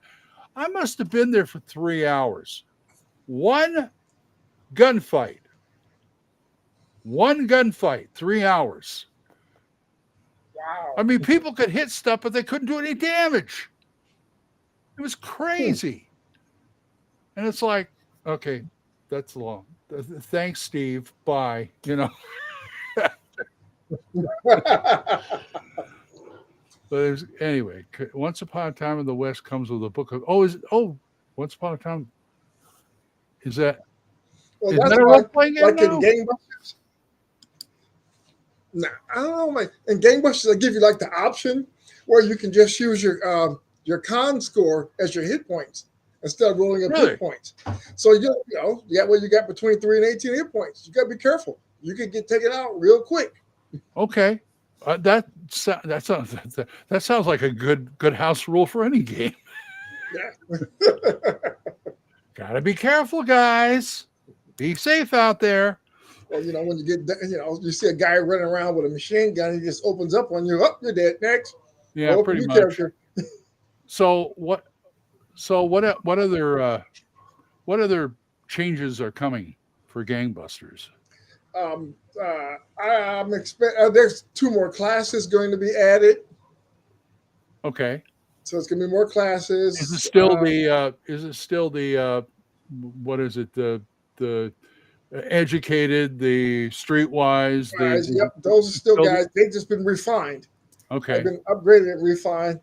I must have been there for 3 hours. One gunfight, 3 hours. Wow. I mean, people could hit stuff, but they couldn't do any damage. It was crazy. And it's like, okay, that's long. Thanks, Steve. Bye. But anyway, Once Upon a Time in the West comes with a book of Once Upon a Time. Is that Well, is that's that a why, role playing game like now? in Gangbusters. Nah, I don't know. In Gangbusters, they give you like the option where you can just use your con score as your hit points instead of rolling up Really? hit points. So you got what you got between 3 and 18 hit points. You got to be careful. You could get taken out real quick. Okay. That sounds like a good house rule for any game. Yeah. Gotta be careful, guys. Be safe out there. Well, when you get, you see a guy running around with a machine gun, he just opens up on you. You're dead. Next. Yeah, Roll up pretty your much. character. So what other changes are coming for Gangbusters? I'm expect. There's 2 more classes going to be added. Okay. So it's going to be more classes. Is it still what is it? The educated, the streetwise, Yep, those are still guys. They've just been refined. Okay. They've been upgraded and refined.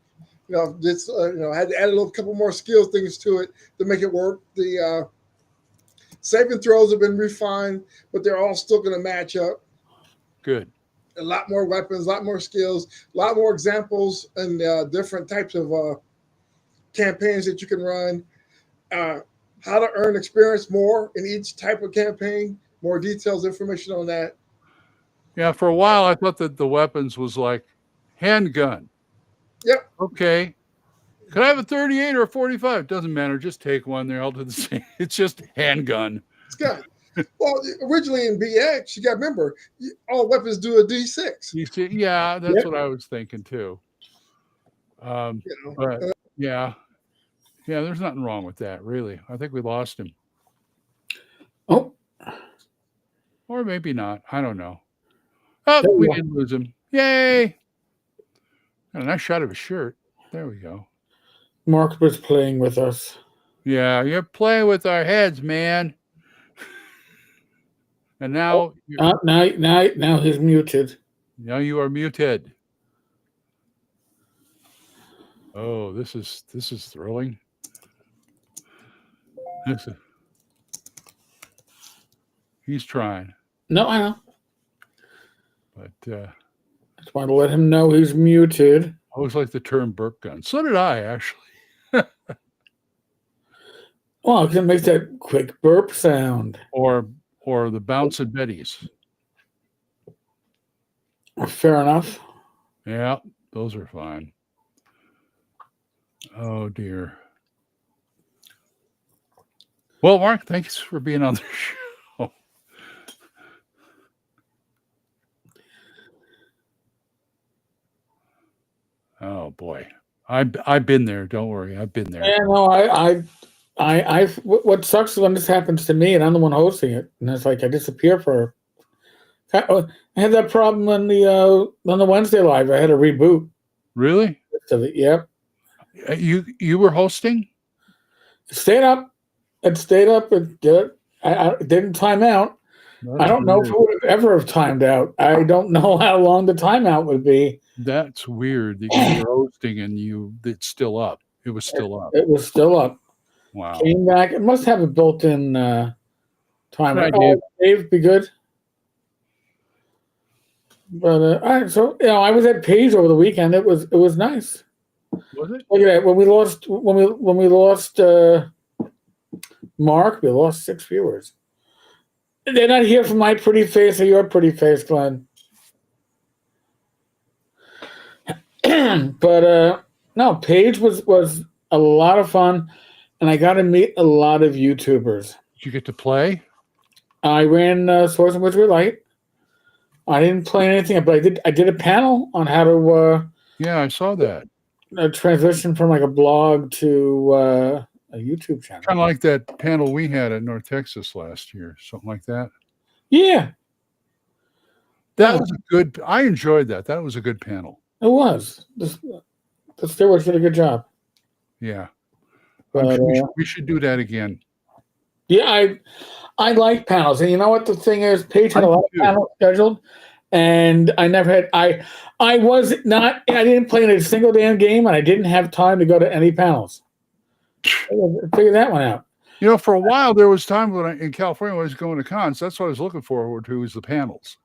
Just had to add a couple more skill things to it to make it work. The saving throws have been refined, but they're all still going to match up. Good. A lot more weapons, a lot more skills, a lot more examples, and different types of campaigns that you can run. How to earn experience more in each type of campaign. More details, information on that. Yeah, for a while I thought that the weapons was like handgun. Yep. Okay. Could I have a 38 or a 45? Doesn't matter. Just take one. They're all do the same. It's just handgun. It's good. Well, originally in BX, you got to remember, all weapons do a D6. You see, yeah, that's what I was thinking too. But yeah, there's nothing wrong with that, really. I think we lost him. Oh. Or maybe not. I don't know. Oh, we didn't lose him. Yay! Got a nice shot of his shirt. There we go. Mark was playing with us. Yeah, you're playing with our heads, man. And now now he's muted. Now you are muted. Oh, this is thrilling. He's trying. No, I know. But Just want to let him know he's muted. I always like the term burp gun. So did I, actually. Well, because it makes that quick burp sound. Or the bouncing Betties. Fair enough. Yeah, those are fine. Oh, dear. Well, Mark, thanks for being on the show. Oh, boy. I've been there. Don't worry. I've been there. Yeah, no, what sucks is when this happens to me and I'm the one hosting it, and it's like I disappear for. I had that problem on the Wednesday live. I had to reboot. Really? Yep. You were hosting? It stayed up. It did it. I didn't time out. I don't know if it would have ever have timed out. I don't know how long the timeout would be. That's weird that you were hosting and it's still up. It was still up. It was still up. Wow. Came back. It must have a built-in timer. Hi, Dave, be good. But all right, so I was at Page over the weekend. It was nice. Was it? Look at that. When we lost Mark, we lost 6 viewers. They're not here for my pretty face or your pretty face, Glenn. But no, Page was a lot of fun, and I got to meet a lot of YouTubers. Did you get to play? I ran Swords and Witchery Light. I didn't play anything, but I did a panel on how to Yeah, I saw that. transition from like a blog to a YouTube channel. Kind of like that panel we had at North Texas last year, something like that. Yeah, That was good. I enjoyed that. That was a good panel. it was. The stewards did a good job. Yeah. But, We should do that again. yeah, I like panels, and you know what the thing is? Paige had a lot of panels scheduled, and I never had. I was not. I didn't play in a single damn game, and I didn't have time to go to any panels. Figure that one out. For a while there was time when in California when I was going to cons. That's what I was looking forward to, was the panels.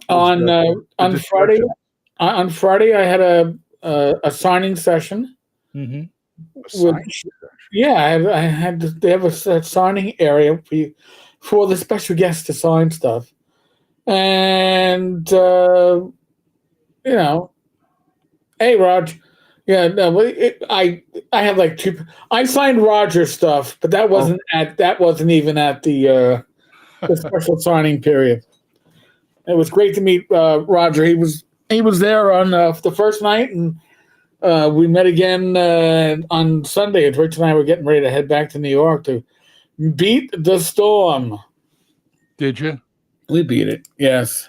On Friday, on Friday, I had a signing session. Mm-hmm. Yeah, they have a signing area for the special guests to sign stuff, and hey, Raj, yeah, no, I had like 2. I signed Roger's stuff, but that wasn't even at the special signing period. It was great to meet Roger. He was there on the first night, and we met again on Sunday. And Rich and I were getting ready to head back to New York to beat the storm. Did you? We beat it. Yes.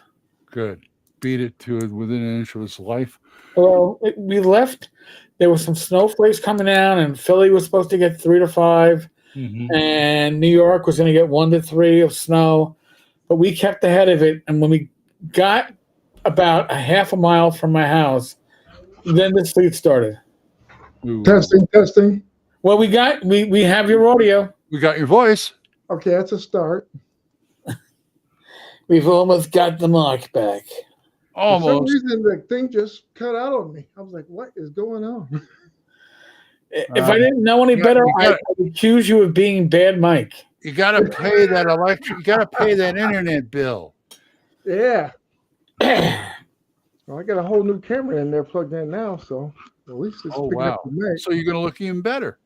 Good. Beat it to within an inch of its life. Well, we left. There was some snowflakes coming down, and Philly was supposed to get 3 to 5, and New York was going to get 1 to 3 of snow. But we kept ahead of it, and when we got about a half a mile from my house, then the sleet started. Ooh. Testing. Well, we have your audio. We got your voice. Okay, that's a start. We've almost got the mark back. Almost. For some reason, the thing just cut out on me. I was like, what is going on? If I didn't know any better, I would accuse you of being bad Mike. You got to pay that you got to pay that internet bill. Yeah. Well, I got a whole new camera in there plugged in now, so at least it's picking up the mic. So you're going to look even better.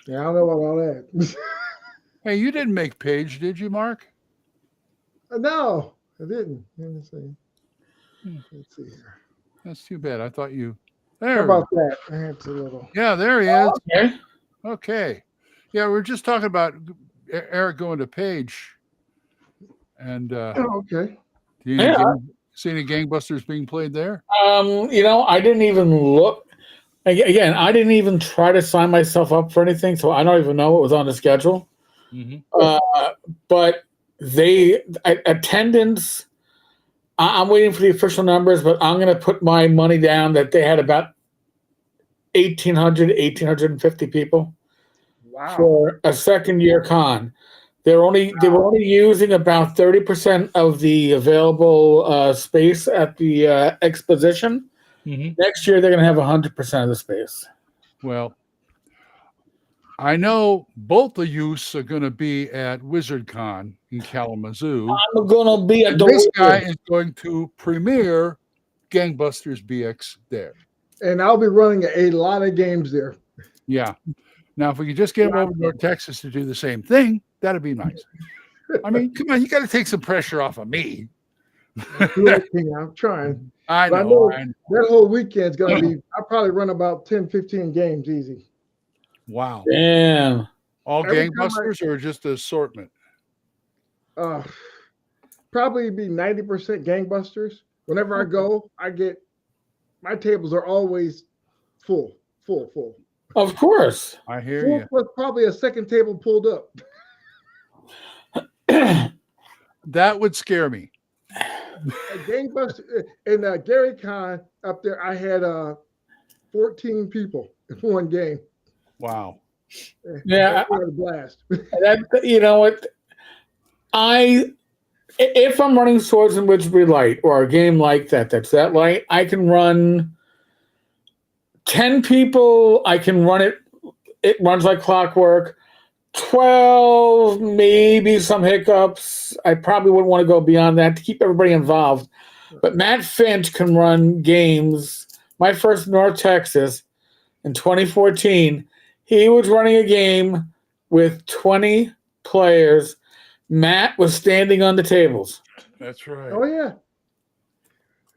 Yeah, I don't know about all that. Hey, you didn't make Page, did you, Mark? No, I didn't. Let me see. Let's see here. That's too bad. I thought you. How There. about that? That's a little. Yeah, there he is. Okay. Okay. Yeah, we're just talking about Eric going to Page. And Okay. do you see any Gangbusters being played there? I didn't even look. Again, I didn't even try to sign myself up for anything, so I don't even know what was on the schedule. But attendance. I'm waiting for the official numbers, but I'm going to put my money down that they had about 1,850 people for a second-year con. They were only using about 30% of the available space at the exposition. Next year, they're going to have 100% of the space. Well, I know both of you are going to be at WizardCon in Kalamazoo. I'm going to be at And the this guy Wizard. is going to premiere Gangbusters BX there. And I'll be running a lot of games there. Yeah. Now, if we could just get him over to North Texas to do the same thing, that'd be nice. I mean, come on, you got to take some pressure off of me. I'm trying. I But know. that whole weekend's going to be, I'll probably run about 10, 15 games easy. Wow. Damn. All Every time Gangbusters or just the assortment? Probably be 90% Gangbusters. Whenever I go, my tables are always full. Of course. I hear Full you. plus probably a second table pulled up. That would scare me. Gangbusters and Gary Con up there, I had 14 people in one game. Wow. Yeah. I had a blast. You know what? If I'm running Swords and Wizardry Light or a game like that's that light, I can run 10 people. I can run it. It runs like clockwork. 12, maybe some hiccups. I probably wouldn't want to go beyond that to keep everybody involved. But Matt Finch can run games. My first North Texas in 2014, he was running a game with 20 players. Matt was standing on the tables. That's right. Oh, yeah.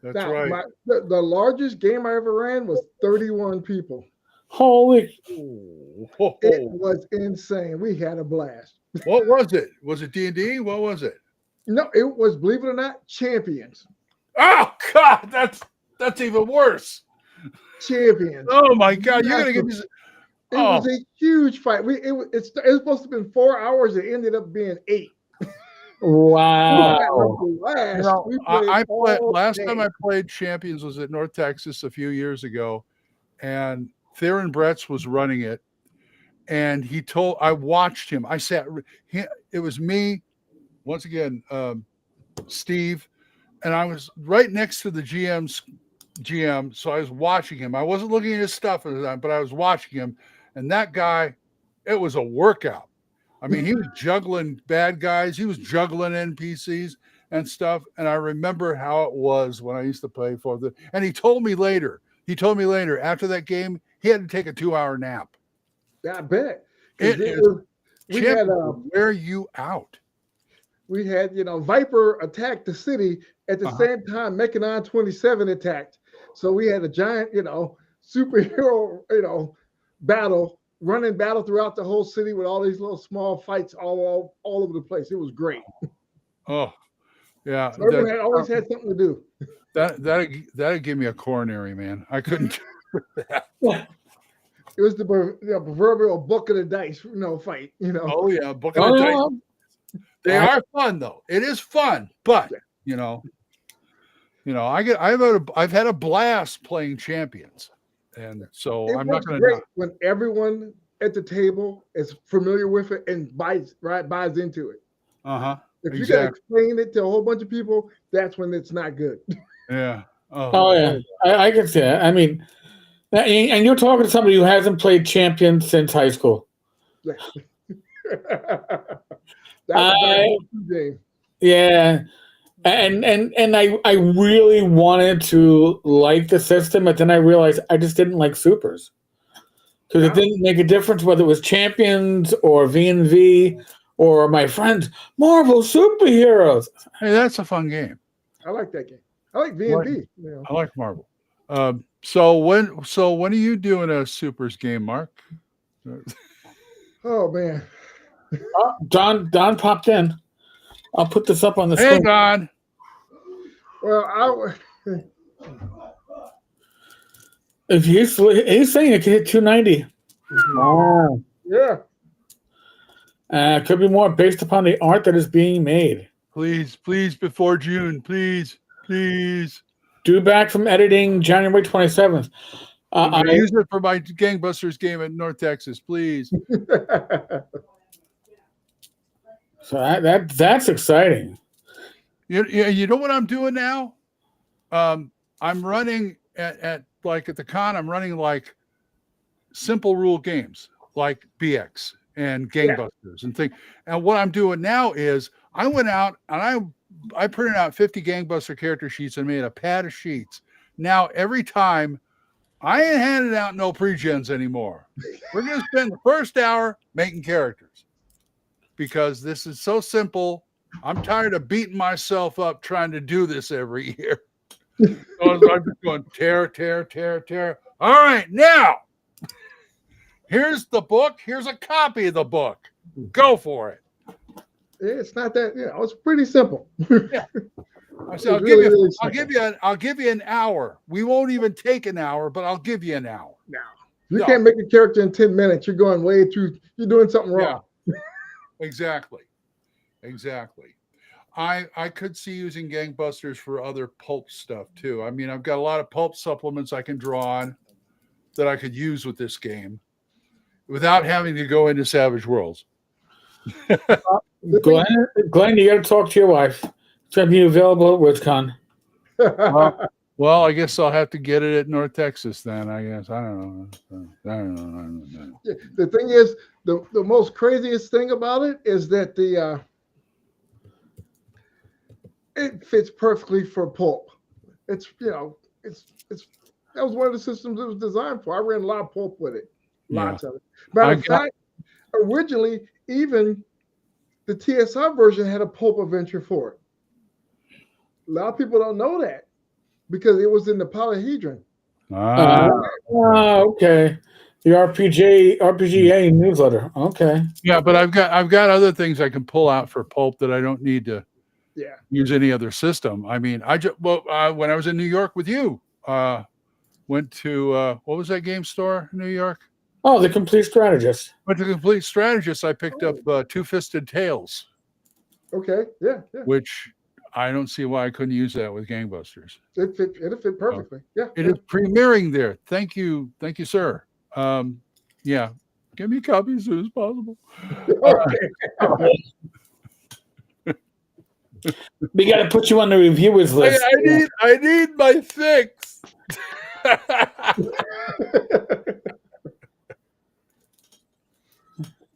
That's Now, right. The largest game I ever ran was 31 people. Holy. It was insane. We had a blast. What was it? Was it D&D? What was it? No, it was, believe it or not, Champions. Oh, God. That's even worse. Champions. Oh, my God. You're going to give me... It was a huge fight. It was supposed to have been 4 hours. It ended up being 8. Wow. I played last time I played Champions was at North Texas a few years ago, and Theron Bretz was running it, and I watched him. It was me, once again, Steve, and I was right next to the GM, so I was watching him. I wasn't looking at his stuff at the time, but I was watching him, and that guy, it was a workout. I mean, he was juggling bad guys. He was juggling NPCs and stuff. And I remember how it was when I used to play for the. And he told me later after that game, he had to take a 2-hour nap. Yeah, I bet. We had wear you out. We had, Viper attacked the city at the same time Mechanon 27 attacked. So we had a giant, superhero, running battle throughout the whole city with all these little small fights all over the place. It was great. Oh, yeah. So everyone always had something to do. That'd give me a coronary, man. I couldn't do that. It was the proverbial book of the dice, fight. Oh yeah, book of the dice. They are fun though. It is fun, but I've had a blast playing Champions. And so I'm not going to. When everyone at the table is familiar with it and buys into it. If you got to explain it to a whole bunch of people, that's when it's not good. Yeah. Oh yeah, I can see that. I mean, and you're talking to somebody who hasn't played Champions since high school. Yeah. And I really wanted to like the system, but then I realized I just didn't like supers because it didn't make a difference whether it was Champions or V&V or my friends Marvel superheroes. Hey, that's a fun game. I like that game. I like V&V. I like Marvel. So when are you doing a supers game, Mark? Oh man, Don popped in. I'll put this up on the screen. Hey, Don. Well, if he's saying it can hit 290. Wow. Yeah. Could be more based upon the art that is being made. Please, before June, please. Due back from editing January 27th. I use it for my Gangbusters game at North Texas, please. So that's exciting. You know what I'm doing now? I'm running at the con. I'm running like simple rule games like BX and Gangbusters and things. And what I'm doing now is I went out and I printed out 50 Gangbuster character sheets and made a pad of sheets. Now every time I ain't handing out no pre-gens anymore. We're going to spend the first hour making characters because this is so simple. I'm tired of beating myself up trying to do this every year. So I'm just going tear. All right, now here's the book. Here's a copy of the book. Go for it. It's not that, it's pretty simple. Yeah. I said, I'll give you an hour. We won't even take an hour, but I'll give you an hour. Now, you can't make a character in 10 minutes. You're going way too, you're doing something wrong. Yeah. Exactly. I could see using Gangbusters for other pulp stuff too. I mean, I've got a lot of pulp supplements I can draw on that I could use with this game without having to go into Savage Worlds. Glenn, you got to talk to your wife. It's going to be available at WizCon. Well, I guess I'll have to get it at North Texas then. I guess I don't know. Yeah, the thing is, the most craziest thing about it is that it fits perfectly for pulp. It's that was one of the systems it was designed for. I ran a lot of pulp with it, lots of it. Matter of fact, originally even the TSI version had a pulp adventure for it. A lot of people don't know that because it was in the polyhedron. Okay. The RPGA newsletter. Okay. Yeah, but I've got other things I can pull out for pulp that I don't need to use any other system. I mean, when I was in New York with you, went to what was that game store in New York? Oh, the Complete Strategist. Went to Complete Strategist. I picked up Two-Fisted Tales. Okay, yeah. Which I don't see why I couldn't use that with Gangbusters. It'd fit perfectly. It is premiering there. Thank you, sir. Give me a copy as soon as possible. Okay. We got to put you on the reviewers list. I need my fix.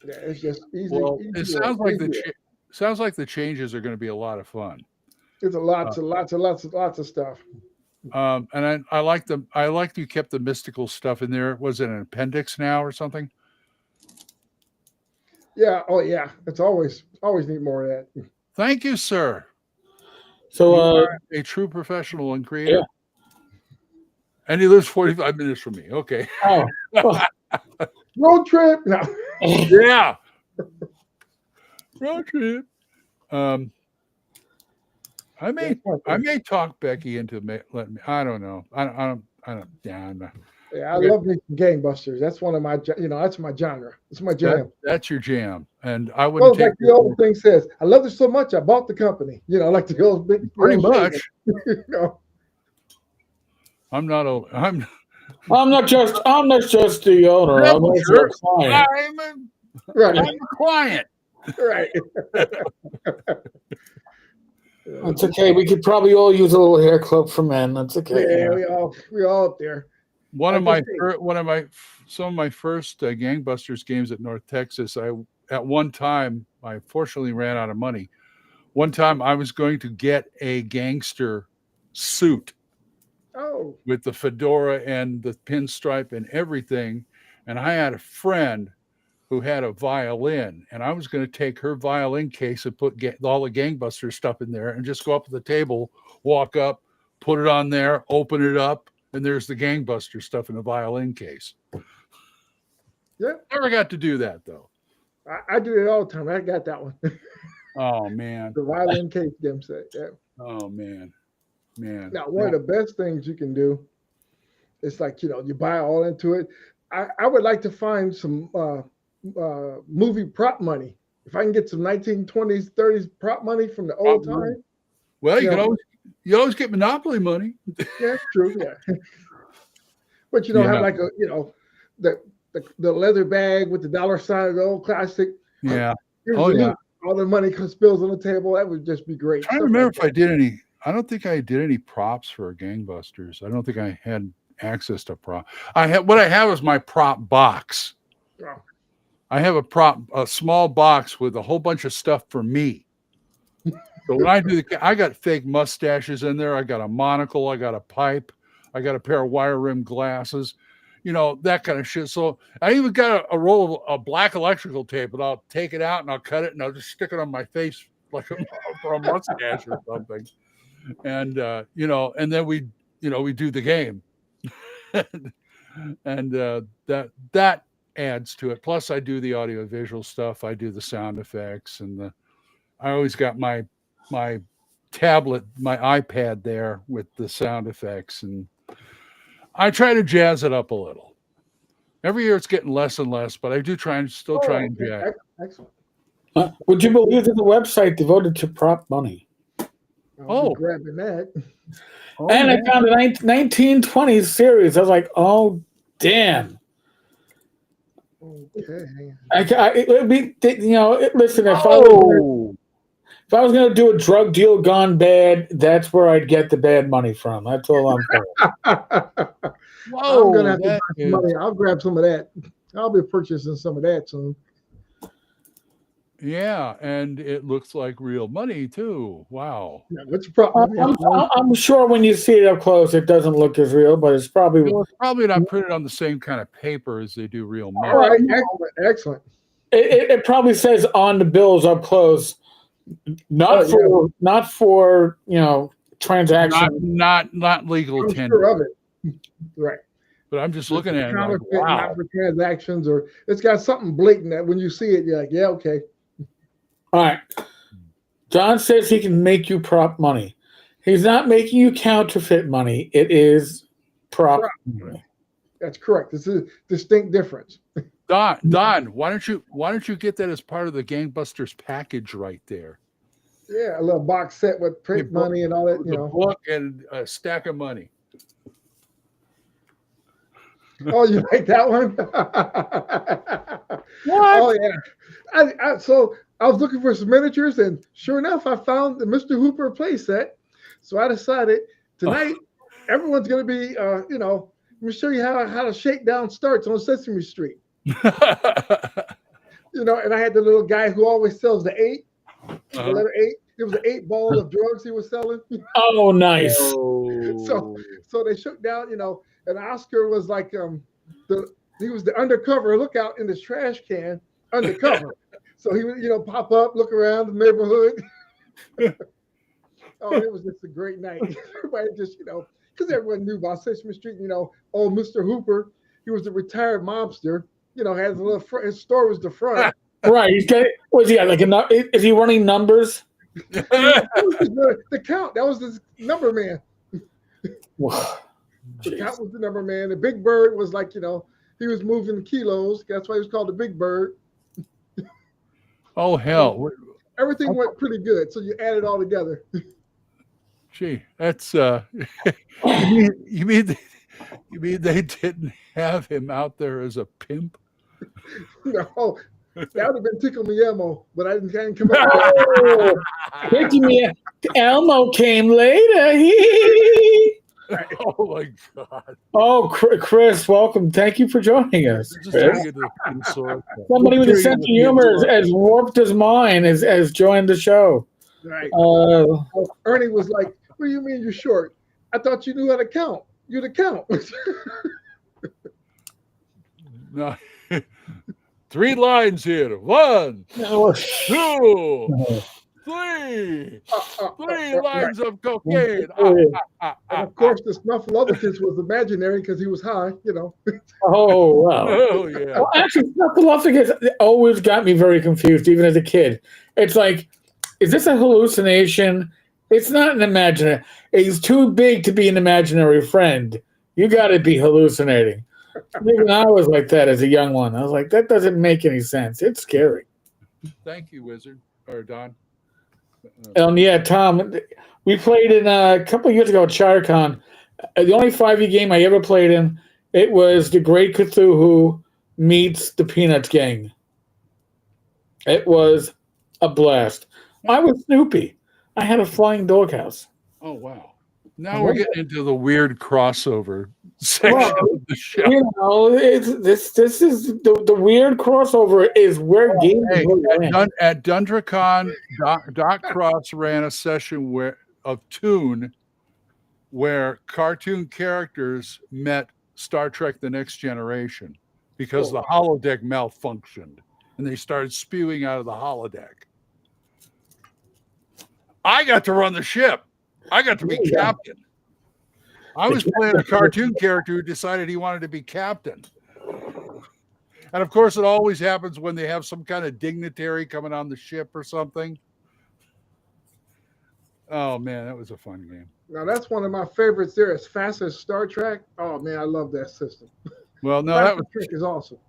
It's just easy. Well, it sounds like the changes are going to be a lot of fun. It's lots of stuff. And I like you kept the mystical stuff in there. Was it an appendix now or something? Yeah. Oh yeah. It's always need more of that. Thank you, sir. So you are a true professional and creator. Yeah. And he lives 45 minutes from me. Okay. Oh. Road trip. No. Yeah. Road trip. I may talk Becky into letting me. I don't know. I don't. Yeah. I love me Gangbusters. That's one of my. That's my genre. It's my jam. That's your jam, and I wouldn't take. Like the old thing says, I love it so much I bought the company. Like the old big. Pretty much. I'm not old. I'm not just the owner. I'm also a client. I'm a client. Right. That's okay. We could probably all use a little hair club for men. That's okay. Yeah, we all up there. Some of my first Gangbusters games at North Texas. At one time I fortunately ran out of money. One time I was going to get a gangster suit. Oh. With the fedora and the pinstripe and everything, and I had a friend who had a violin, and I was going to take her violin case and put all the Gangbuster stuff in there and just go up to the table, walk up, put it on there, open it up, and there's the Gangbuster stuff in the violin case. Yeah. Never got to do that, though. I do it all the time. I got that one. Oh, man. The violin case, them say. Yeah. Oh, man. Now, one of the best things you can do is you buy all into it. I would like to find some movie prop money. If I can get some 1920s, 30s prop money from the old time. Well, you always get Monopoly money. Yeah, true. Yeah. But have like the leather bag with the dollar sign of the old classic. Yeah. Here's all the money spills on the table. That would just be great. Trying to remember if I did any. I don't think I did any props for Gangbusters. I don't think I had access to prop. What I have is my prop box. Oh. I have a small box with a whole bunch of stuff for me. So when I do I got fake mustaches in there. I got a monocle. I got a pipe. I got a pair of wire rim glasses. That kind of shit. So I even got a roll of black electrical tape, and I'll take it out and I'll cut it and I'll just stick it on my face like for a mustache or something. And and then we do the game, and that adds to it. Plus, I do the audio visual stuff. I do the sound effects, and I always got my tablet, my iPad there with the sound effects, and I try to jazz it up a little. Every year it's getting less and less, but I do still try and jazz. Excellent. Would you believe there's a website devoted to prop money? I'll be grabbing that. And I found a 1920s series. I was like, oh, damn. Okay. Listen, if I was going to do a drug deal gone bad, that's where I'd get the bad money from. That's all I'm saying. I'm going to have to buy some money. I'll grab some of that. I'll be purchasing some of that soon. Yeah, and it looks like real money too. Wow. Yeah, what's the problem? I'm sure when you see it up close, it doesn't look as real, but it's probably it's probably not printed on the same kind of paper as they do real money. All right, excellent. It probably says on the bills up close, not for transaction, not legal tender. Sure of it. Right. But I'm just looking at it like, wow. Not for transactions, or it's got something blatant that when you see it, you're like, yeah, okay. All right. John says he can make you prop money. He's not making you counterfeit money. It is prop money. That's correct. This is a distinct difference. Don, why don't you get that as part of the Gangbusters package right there? Yeah, a little box set with print money and all that. The book and a stack of money. Oh, you like that one? What? Oh yeah. So I was looking for some miniatures, and sure enough, I found the Mr. Hooper playset. So I decided tonight everyone's going to be, let me show you how the shakedown starts on Sesame Street. And I had the little guy who always sells the 8, the letter 8. It was an 8 ball of drugs he was selling. Oh, nice. So they shook down, and Oscar was like he was the undercover lookout in this trash can undercover. So he would, pop up, look around the neighborhood. Oh, it was just a great night. Everybody just, because everyone knew about Sesame Street, old Mr. Hooper, he was a retired mobster, has a little his store was the front. Right. Was he like is he running numbers? The count, that was the number man. The count was the number man. The Big Bird was like, he was moving kilos. That's why he was called the Big Bird. Oh hell! Everything went pretty good. So you add it all together. Gee, that's you mean they didn't have him out there as a pimp? No, that would have been Tickle Me Elmo, but I didn't come up. Tickle Me Elmo came later. Oh my God! Oh, Chris, welcome. Thank you for joining us. Somebody with a sense of humor has warped his mind, has joined the show. Right. Ernie was like, "What do you mean you're short? I thought you knew how to count. You'd count." No. 3 lines here. 1, 2, 3. 3 lines of cocaine. And of course, the Snuffleupagus was imaginary because he was high, Oh, wow. Oh, yeah. Well, actually, Snuffleupagus always got me very confused, even as a kid. It's like, is this a hallucination? It's not an imaginary. He's too big to be an imaginary friend. You got to be hallucinating. Even I was like that as a young one. I was like, that doesn't make any sense. It's scary. Thank you, Wizard or Don. Yeah, Tom. We played in a couple of years ago at ShireCon. The only 5e game I ever played in, it was the Great Cthulhu meets the Peanuts Gang. It was a blast. I was Snoopy. I had a flying doghouse. Oh wow! Now we're getting into the weird crossover section Well, of the show. This is the weird crossover is where games Hey, really land. at DundraCon, Doc Cross ran a session of Toon, where cartoon characters met Star Trek: The Next Generation because the holodeck malfunctioned and they started spewing out of the holodeck. I got to run the ship. I got to be captain. I was playing a cartoon character who decided he wanted to be captain. And of course, it always happens when they have some kind of dignitary coming on the ship or something. Oh, man, that was a fun game. Now, that's one of my favorites there. As fast as Star Trek. Oh, man, I love that system. Well, no, that was Trek is awesome.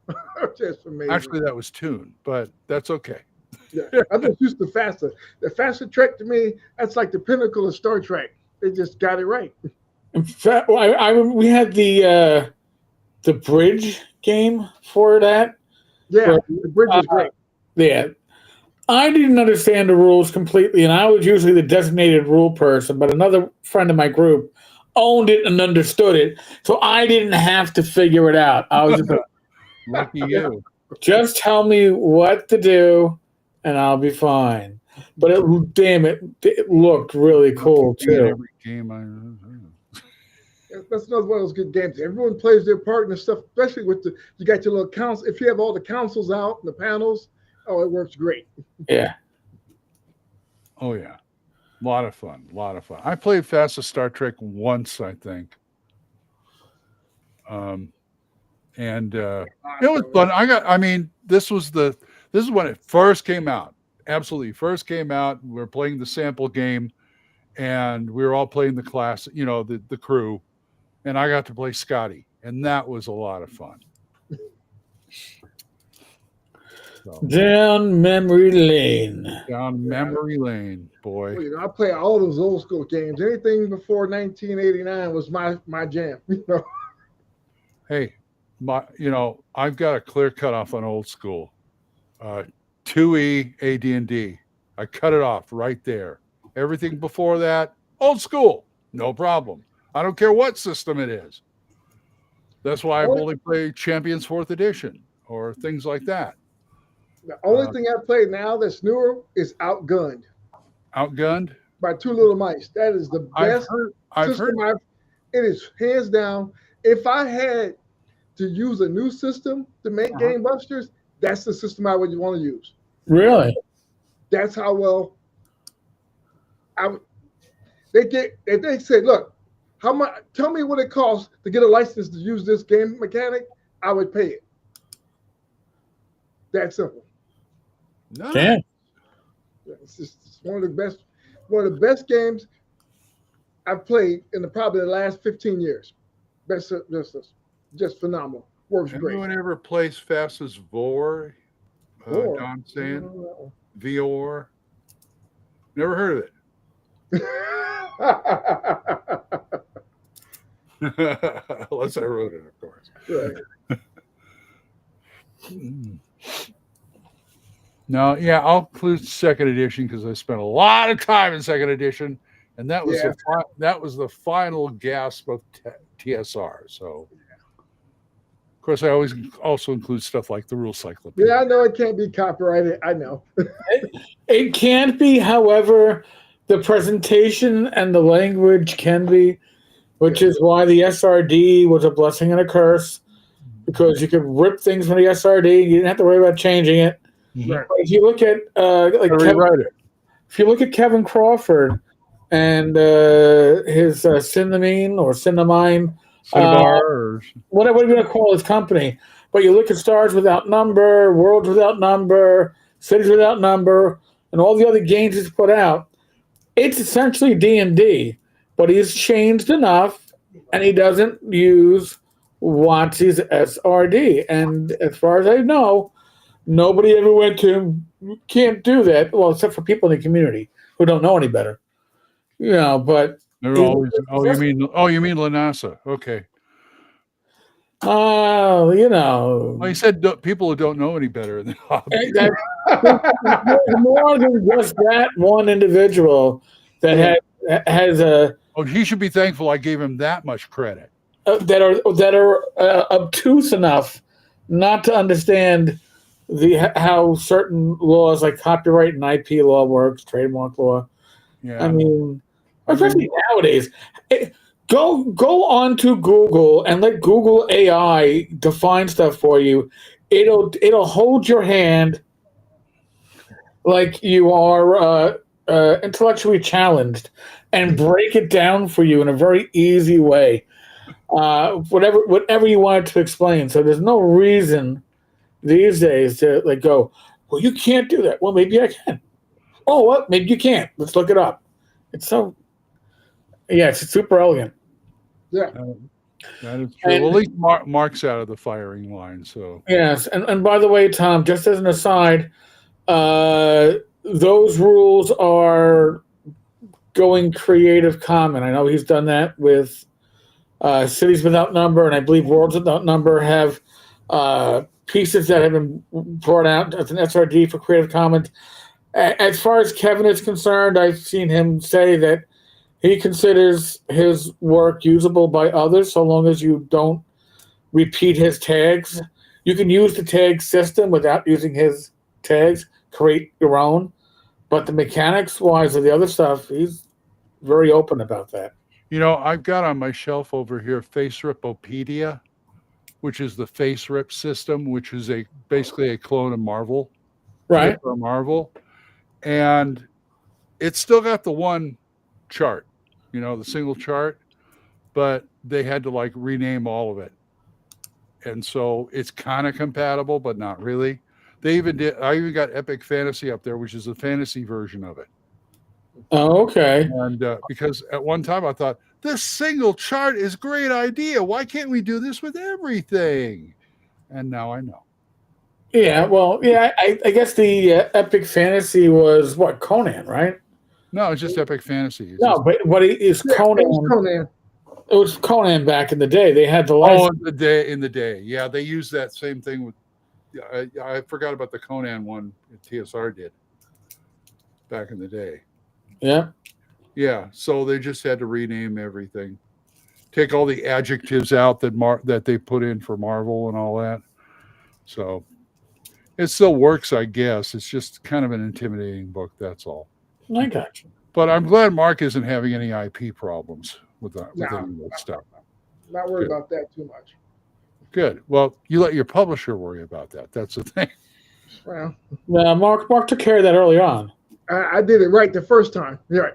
Just amazing. Actually, that was Toon, but that's okay. Yeah, I'm just used to faster. The faster Trek to me, that's like the pinnacle of Star Trek. They just got it right. In fact, we had the bridge game for that. Yeah, the bridge is great. Yeah, I didn't understand the rules completely, and I was usually the designated rule person. But another friend of my group owned it and understood it, so I didn't have to figure it out. I was just lucky you. Just tell me what to do, and I'll be fine. But it looked really cool too. Every game That's another one of those good games. Everyone plays their part and stuff, especially with you got your little council. If you have all the councils out and the panels, oh, it works great. Yeah. Oh yeah, a lot of fun. I played Fastest Star Trek once, I think. And it was fun. This is when it first came out. Absolutely, first came out. We were playing the sample game, and we were all playing the class. The crew, and I got to play Scotty, and that was a lot of fun. So, down memory lane, boy. Well, I play all those old school games. Anything before 1989 was my jam. Hey, I've got a clear cutoff on old school. 2E AD&D. I cut it off right there. Everything before that, old school, no problem. I don't care what system it is. That's why I've only played Champions 4th Edition or things like that. The only thing I play now that's newer is Outgunned. Outgunned? By Two Little Mice. That is the best system it is hands down. If I had to use a new system to make Gangbusters, that's the system I would want to use. Really? That's how well they said, look, how much? Tell me what it costs to get a license to use this game mechanic. I would pay it. That simple. Nice. Damn. It's one of the best games I've played in probably the last 15 years. Just phenomenal. Works great. Anyone ever plays Fastest Vor? Don saying Vor. Never heard of it. Unless I wrote it, of course. Right. No, yeah, I'll include second edition because I spent a lot of time in second edition, and that was the final gasp of TSR. So, of course, I always also include stuff like the Rule Cyclopedia. Yeah, I know it can't be copyrighted. I know. It can't be, however, the presentation and the language can be, which is why the SRD was a blessing and a curse, because you could rip things from the SRD. You didn't have to worry about changing it. Right. If you look at Kevin Crawford and his Cinnamine or Cinnamine, whatever you're going to call his company, but you look at Stars Without Number, Worlds Without Number, Cities Without Number, and all the other games he's put out, it's essentially D&D, but he's changed enough, and he doesn't use WotC's SRD. And as far as I know, nobody ever went to him, can't do that. Well, except for people in the community who don't know any better. But they're always, you mean Lanasa. Okay. Oh, Well, he said people who don't know any better in the hobby. There's more than just that one individual that has a Oh, he should be thankful I gave him that much credit. that are obtuse enough not to understand how certain laws like copyright and IP law works, trademark law. Yeah. I mean, especially nowadays. Go on to Google and let Google AI define stuff for you. It'll hold your hand like you are intellectually challenged and break it down for you in a very easy way. Whatever you want it to explain. So there's no reason these days to like go, well, you can't do that. Well, maybe I can. Oh, well, maybe you can't. Let's look it up. It's so, yeah, it's super elegant. Yeah. That is true. And- well, at least Mark's out of the firing line. So Yes, and by the way, Tom, just as an aside, those rules are going Creative Commons. I know he's done that with Cities Without Number, and I believe Worlds Without Number have pieces that have been brought out as an SRD for Creative Commons. As far as Kevin is concerned, I've seen him say that he considers his work usable by others so long as you don't repeat his tags. You can use the tag system without using his tags, create your own. But the mechanics wise of the other stuff, he's very open about that. I've got on my shelf over here FaceRipopedia, which is the FaceRip system, which is basically a clone of Marvel, Right. for Marvel, and it's still got the one chart, the single chart, but they had to like rename all of it, and so it's kind of compatible, but not really. I even got Epic Fantasy up there, which is a fantasy version of it. Oh, okay. And because at one time I thought, this single chart is a great idea. Why can't we do this with everything? And now I know. Yeah, well, yeah, I guess the Epic Fantasy was what, Conan, right? No, it's just Epic Fantasy. No, but what is Conan? It was Conan back in the day. They had the license. In the day. Yeah, they used that same thing with I forgot about the Conan one that TSR did back in the day. Yeah. Yeah, so they just had to rename everything. Take all the adjectives out that they put in for Marvel and all that. So it still works, I guess. It's just kind of an intimidating book, that's all. I got you. But I'm glad Mark isn't having any IP problems with any of that stuff. Not worried about that too much. Good. Well, you let your publisher worry about that. That's the thing. Well, Mark took care of that early on. I did it right the first time. Right.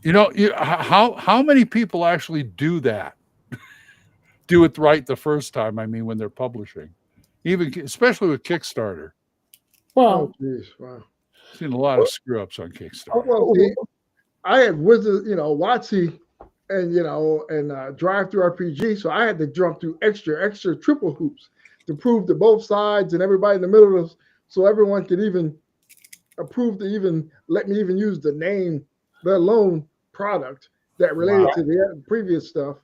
How many people actually do that? Do it right the first time? I mean, when they're publishing, especially with Kickstarter. Well, wow. I've seen a lot of screw ups on Kickstarter. Well, see, I had Wizard, WotC, and Drive Through RPG, so I had to jump through extra triple hoops to prove to both sides and everybody in the middle of, so everyone could even approve to even let me even use the name, let alone product that related to the previous stuff.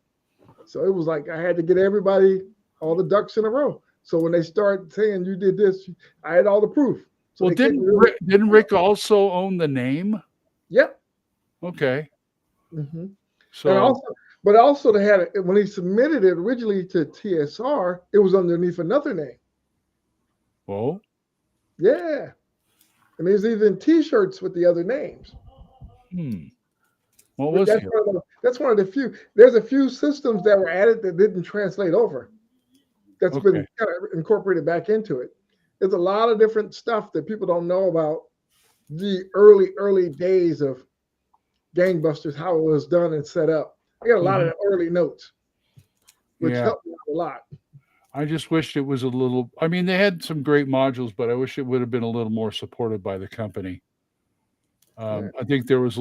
So it was like I had to get everybody, all the ducks in a row. So when they start saying you did this, I had all the proof. So well, didn't Rick also own the name? Yep. Okay. Mm-hmm. So, but also they had when he submitted it originally to TSR, it was underneath another name. Oh. Yeah. And there's even T-shirts with the other names. What was it? That's one of the few. There's a few systems that were added that didn't translate over. That's been kind of incorporated back into it. There's a lot of different stuff that people don't know about the early days of Gangbusters, how it was done and set up. I got a lot of the early notes, which helped me out a lot. I just wished it was a little. I mean, they had some great modules, but I wish it would have been a little more supported by the company. I think there was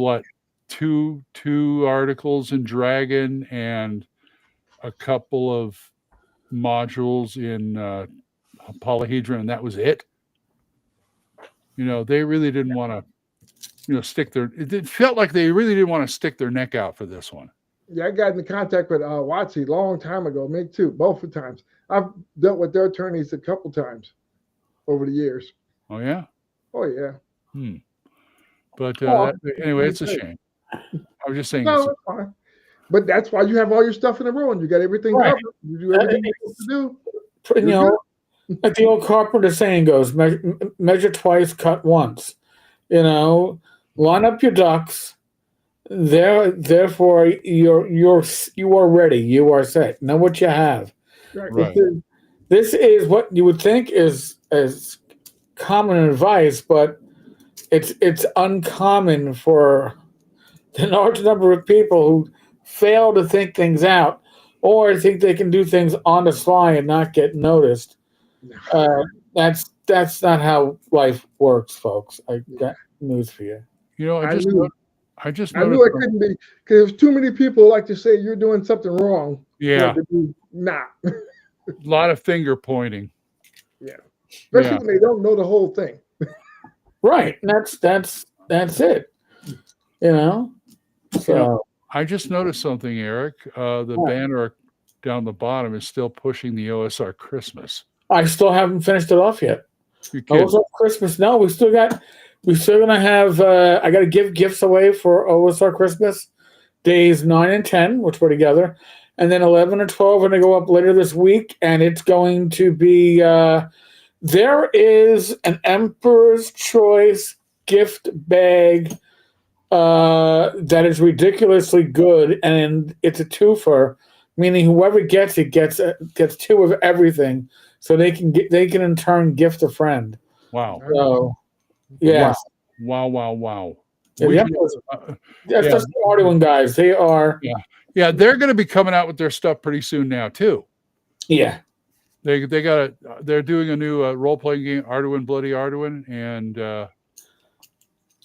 two articles in Dragon and a couple of modules in Polyhedron, and that was it. They really didn't want to, stick their. It felt like they really didn't want to stick their neck out for this one. Yeah, I got into contact with Watsy a long time ago, me too, both the times. I've dealt with their attorneys a couple times over the years. Oh yeah. Oh yeah. Hmm. But Well, anyway, it's a shame. I was just saying. no, it's fine. But that's why you have all your stuff in a row and you got everything Right. covered. You do everything you're supposed to do. You know, like the old carpenter saying goes, measure twice, cut once. You know, line up your ducks. Therefore, you are ready. You are set. Know what you have. Right. This is what you would think is as common advice, but it's uncommon for the large number of people who fail to think things out or think they can do things on the fly and not get noticed. That's not how life works, folks. I got news for you. You know, I just I knew it couldn't be because too many people like to say you're doing something wrong. Yeah. For it to be not. A lot of finger pointing. Yeah. Especially when they don't know the whole thing. Right. That's it. You know? So You know, I just noticed something, Eric. The banner down the bottom is still pushing the OSR Christmas. I still haven't finished it off yet. You kidding? OSR Christmas. No, we're still gonna have I gotta give gifts away for OSR Christmas days 9 and 10, which we're together. And then 11 and 12 are gonna go up later this week, and it's going to be there is an Emperor's Choice gift bag that is ridiculously good, and it's a twofer, meaning whoever gets it gets two of everything, so they can in turn gift a friend. Wow. So, yeah. Wow. That's the Arduin guys. They are. Yeah, they're going to be coming out with their stuff pretty soon now too. Yeah. They're doing a new role-playing game, Arduin Bloody Arduin, and they're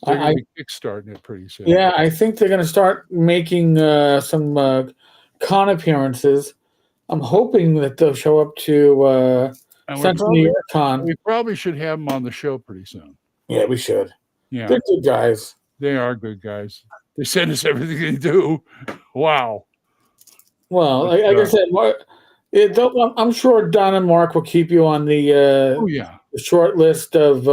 going to be kickstarting it pretty soon. Yeah, I think they're going to start making some con appearances. I'm hoping that they'll show up to Central New York Con. We probably should have them on the show pretty soon. Yeah, we should. Yeah, they're good guys. They are good guys. They send us everything they do. Wow. Well, like I said, I'm sure Don and Mark will keep you on the the short list of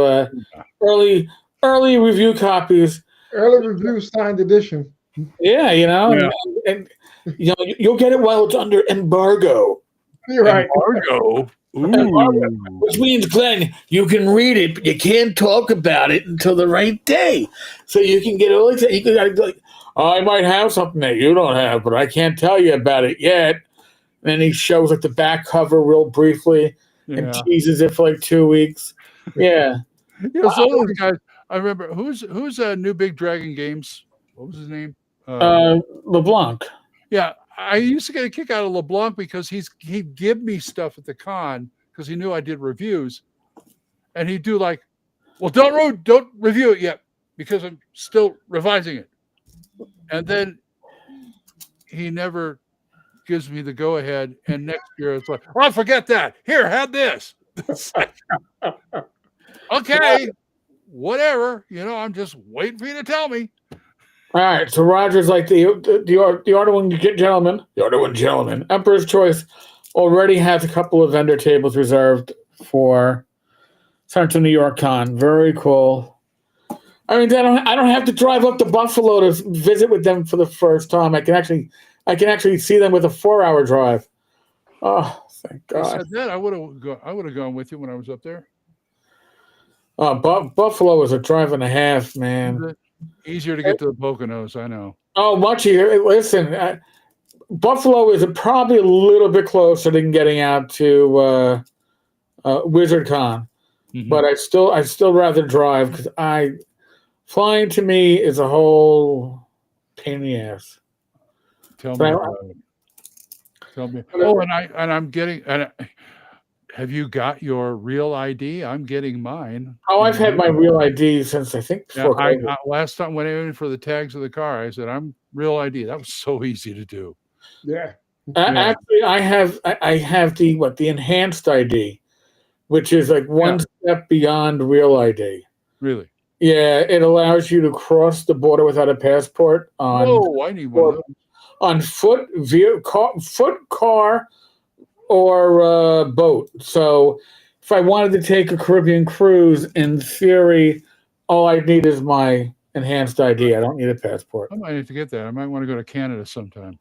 early review copies. Early review signed edition. Yeah, you know, and you know, you'll get it while it's under embargo. You're right. Embargo. Which means, Glenn, you can read it, but you can't talk about it until the right day. So you can get all you can like, I might have something that you don't have, but I can't tell you about it yet. And then he shows like the back cover real briefly and teases it for like 2 weeks. Yeah. Some of those guys. I remember who's New Big Dragon Games. What was his name? LeBlanc. Yeah, I used to get a kick out of LeBlanc because he'd give me stuff at the con because he knew I did reviews, and he'd do like, well, don't review it yet because I'm still revising it, and then he never gives me the go ahead. And next year it's like, oh, forget that. Here, have this. Okay, whatever. You know, I'm just waiting for you to tell me. All right, so Roger's like the Arduin gentleman. Emperor's Choice already has a couple of vendor tables reserved for Central New York Con. Very cool. I mean, I don't have to drive up to Buffalo to visit with them for the first time. I can actually see them with a 4-hour drive. Oh, thank God! I said that I would have gone with you when I was up there. Buffalo is a drive and a half, man. Easier to get to the Poconos, I know. Oh, much easier. Listen, Buffalo is probably a little bit closer than getting out to WizardCon, but I still rather drive because flying to me is a whole pain in the ass. Tell me about it. Tell me. Oh, and I'm getting. Have you got your real ID? I'm getting mine. Oh, I've had my real ID since I think before. I last time when I went in for the tags of the car, I said, I'm real ID. That was so easy to do. Yeah. Actually, I have the enhanced ID, which is like one step beyond real ID. Really? Yeah, it allows you to cross the border without a passport on I need one of those. on foot, car, or boat. So if I wanted to take a Caribbean cruise, in theory, all I need is my enhanced ID. I don't need a passport. I might need to get that. I might want to go to Canada sometime.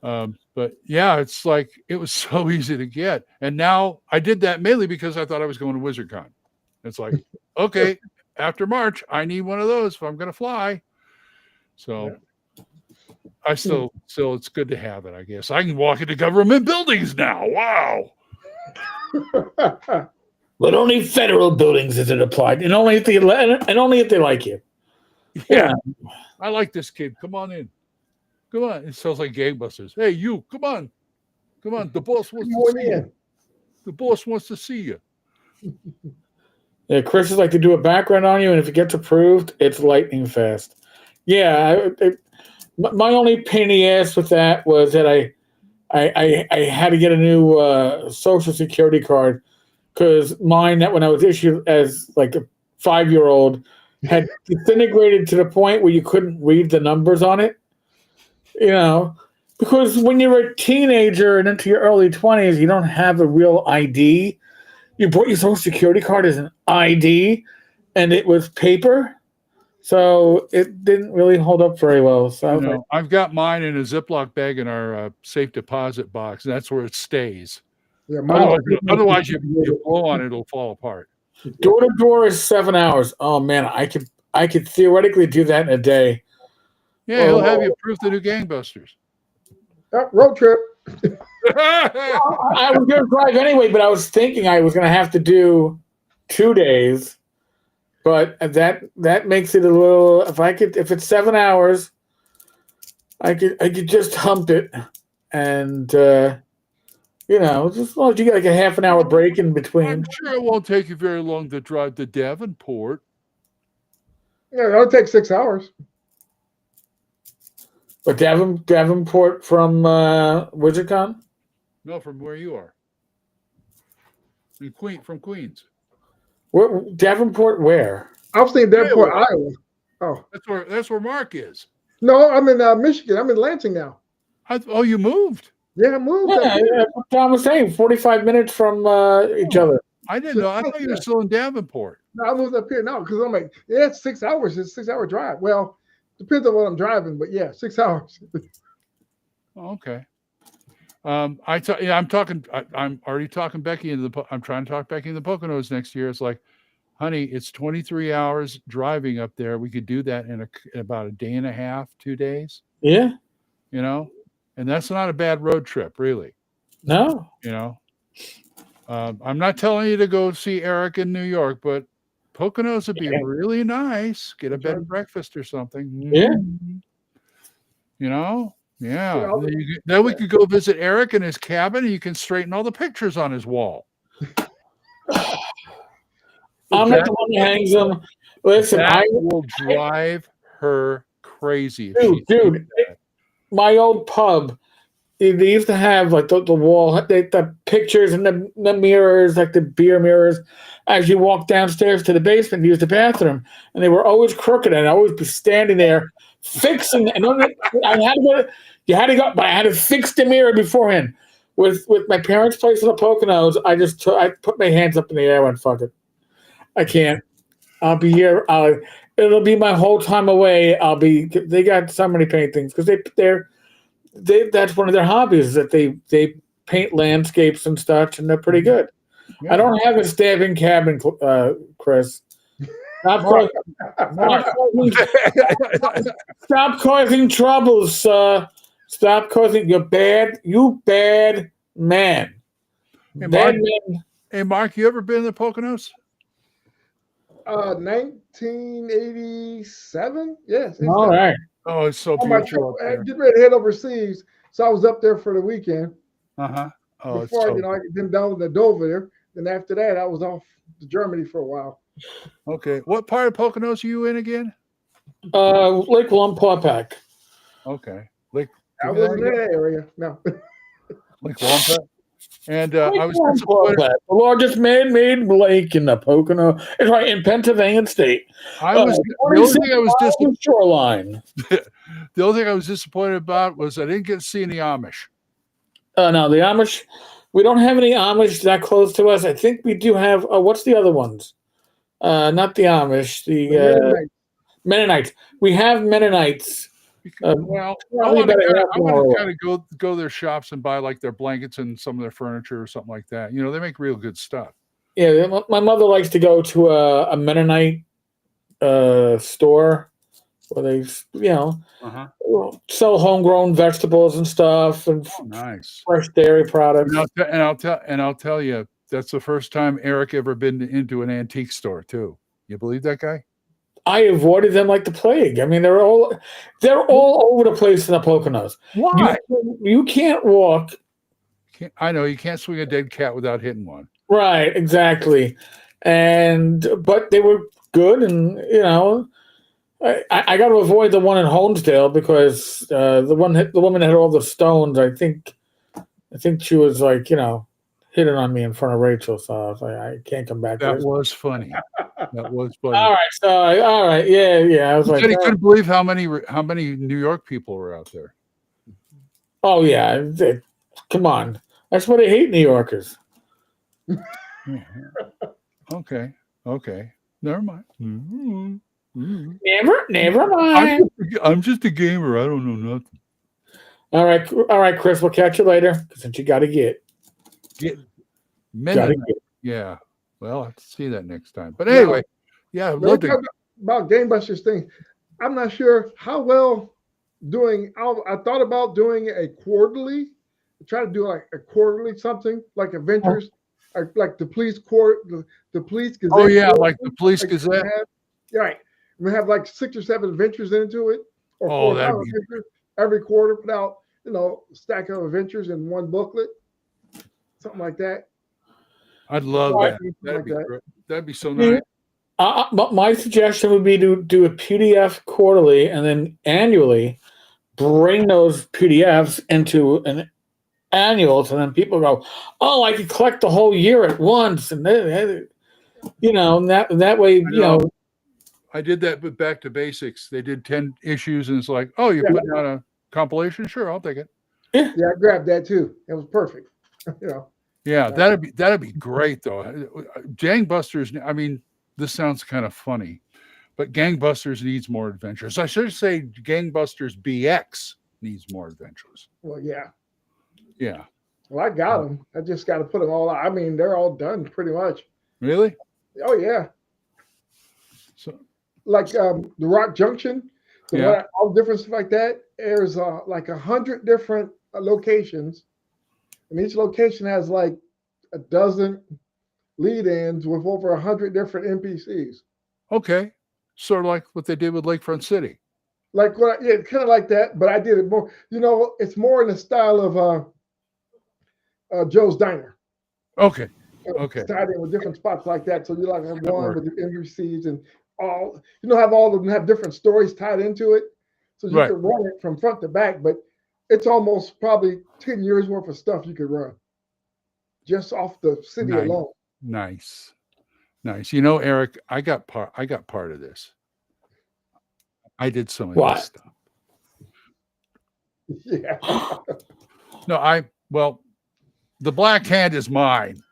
But yeah, it's like it was so easy to get. And now I did that mainly because I thought I was going to WizardCon. It's like, okay, after March, I need one of those if I'm going to fly. So I still, it's good to have it, I guess. I can walk into government buildings now. Wow. But only federal buildings is it applied, and only if they like you. Yeah. I like this kid. Come on in. Come on. It sounds like Gangbusters. Hey, you, come on. Come on. The boss wants to see you. The boss wants to see you. Yeah, Chris is like to do a background on you, and if it gets approved, it's lightning fast. Yeah, my only pain in the ass with that was that I had to get a new Social Security card because mine, that when I was issued as like a 5-year-old, had disintegrated to the point where you couldn't read the numbers on it. Because when you're a teenager and into your early 20s, you don't have a real ID. You brought your Social Security card as an ID, and it was paper, so it didn't really hold up very well. So I've got mine in a Ziploc bag in our safe deposit box, and that's where it stays. Yeah, otherwise, you blow on it, it'll fall apart. Door to door is 7 hours. Oh man, I could theoretically do that in a day. Yeah, he'll have you proof the new Gangbusters. Road trip. I was going to drive anyway, but I was thinking I was going to have to do 2 days. But that makes it a little. If it's 7 hours, I could just hump it, and just as long as you get like a half an hour break in between. I'm sure it won't take you very long to drive to Davenport. Yeah, it'll take 6 hours. But Davenport from WizardCon? No, from where you are. From Queens. Davenport where? I was thinking Davenport, Iowa. Oh, that's where Mark is. No, I'm in Michigan. I'm in Lansing now. You moved? Yeah, I moved. Yeah, what Tom was saying, 45 minutes from each other. I didn't know. I thought you were still in Davenport. No, I moved up here now because I'm like, yeah, it's 6 hours. It's a 6 hour drive. Well, depends on what I'm driving, but yeah, 6 hours. Okay. I'm already talking Becky I'm trying to talk Becky in the Poconos next year. It's like, honey, it's 23 hours driving up there. We could do that in about a day and a half, 2 days. Yeah. And that's not a bad road trip, really. No. I'm not telling you to go see Eric in New York, but Poconos would be really nice. Get a bed and breakfast or something. Yeah. Yeah. Then we could go visit Eric in his cabin, and you can straighten all the pictures on his wall. I'm not the one who hangs them. Listen, I will drive her crazy. Dude, my old pub, they used to have like the wall, the pictures and the mirrors, like the beer mirrors, as you walk downstairs to the basement to use the bathroom. And they were always crooked, and I'd always be standing there fixing. And you had to go, but I had to fix the mirror beforehand. With my parents' place in the Poconos, I put my hands up in the air and went, fuck it. I can't. I'll be here. It'll be my whole time away. They got so many paintings because that's one of their hobbies, is that they paint landscapes and such, and they're pretty good. Yeah. I don't have a stabbing cabin, Chris. Stop causing troubles. Stop causing. You bad man. Hey, Mark, you ever been in the Poconos? 1987. Yes. All right. Oh, it's so beautiful. Get ready to head overseas, so I was up there for the weekend. Before I then down to Dover there. Then after that, I was off to Germany for a while. Okay, what part of Poconos are you in again? Lake Lompoc. Okay, I was in that area. No. Lake Lompoc. And I was disappointed. The largest man-made lake in the Pocono. It's right in Pennsylvania State. The only thing I was shoreline. The only thing I was disappointed about was I didn't get to see any Amish. No, the Amish. We don't have any Amish that close to us. I think we do have. What's the other ones? Not the Amish. The Mennonites. We have Mennonites. Well, I want to kind of go to their shops and buy like their blankets and some of their furniture or something like that. You know, they make real good stuff. Yeah, my mother likes to go to a Mennonite store where they, sell homegrown vegetables and stuff and nice fresh dairy products. And I'll tell you, that's the first time Eric ever been into an antique store too. You believe that guy? I avoided them like the plague. I mean, they're all over the place in the Poconos. Why? You can't walk. I know you can't swing a dead cat without hitting one. Right, exactly. But they were good, and I got to avoid the one in Holmesdale because the woman that had all the stones. I think she was like hitting on me in front of Rachel, so I was like, I can't come back. That was funny. That was funny. All right, yeah. I was like, he couldn't believe how many New York people were out there. Oh yeah, come on, that's why they hate New Yorkers. Okay, never mind. Mm-hmm. Never mind. I'm just a gamer. I don't know nothing. All right, Chris. We'll catch you later since you got to get. Yeah. Well, I'll have to see that next time. But anyway, yeah, I'd love to. About Gangbusters thing, I'm not sure how well doing. I thought about doing a quarterly. Try to do like a quarterly something like Adventures, like the Police the Police Gazette. Oh yeah, like the Police Gazette. Right, we have like 6 or 7 adventures into it, or 4 adventures every quarter. Put out a stack of adventures in one booklet, something like that. I'd love that. That'd be great. That'd be so nice. My suggestion would be to do a PDF quarterly and then annually bring those PDFs into an annual, so then people go, "Oh, I could collect the whole year at once," and that way, I did that, but back to basics. They did 10 issues, and it's like, "Oh, you're putting out a compilation? Sure, I'll take it." Yeah, I grabbed that too. It was perfect. Yeah, that'd be great though. Gangbusters. I mean, this sounds kind of funny, but Gangbusters needs more adventures. I should say Gangbusters BX needs more adventures. Well, yeah. Yeah. Well, I got them. I just got to put them all out. I mean, they're all done pretty much. Really? Oh yeah. So, like the Rock Junction, all different stuff like that. There's like 100 different locations. And each location has like a dozen lead-ins with over 100 different NPCs. Okay, sort of like what they did with Lakefront City. Like kind of like that, but I did it more. It's more in the style of Joe's Diner. Okay. Tied in with different spots like that, so you like have one with the NPCs and all. Have all of them have different stories tied into it, so you can run it from front to back, but. It's almost probably 10 years worth of stuff you could run just off the city alone. Nice. Eric, I got part of this. I did some of this stuff. Yeah. No, the Black Hand is mine.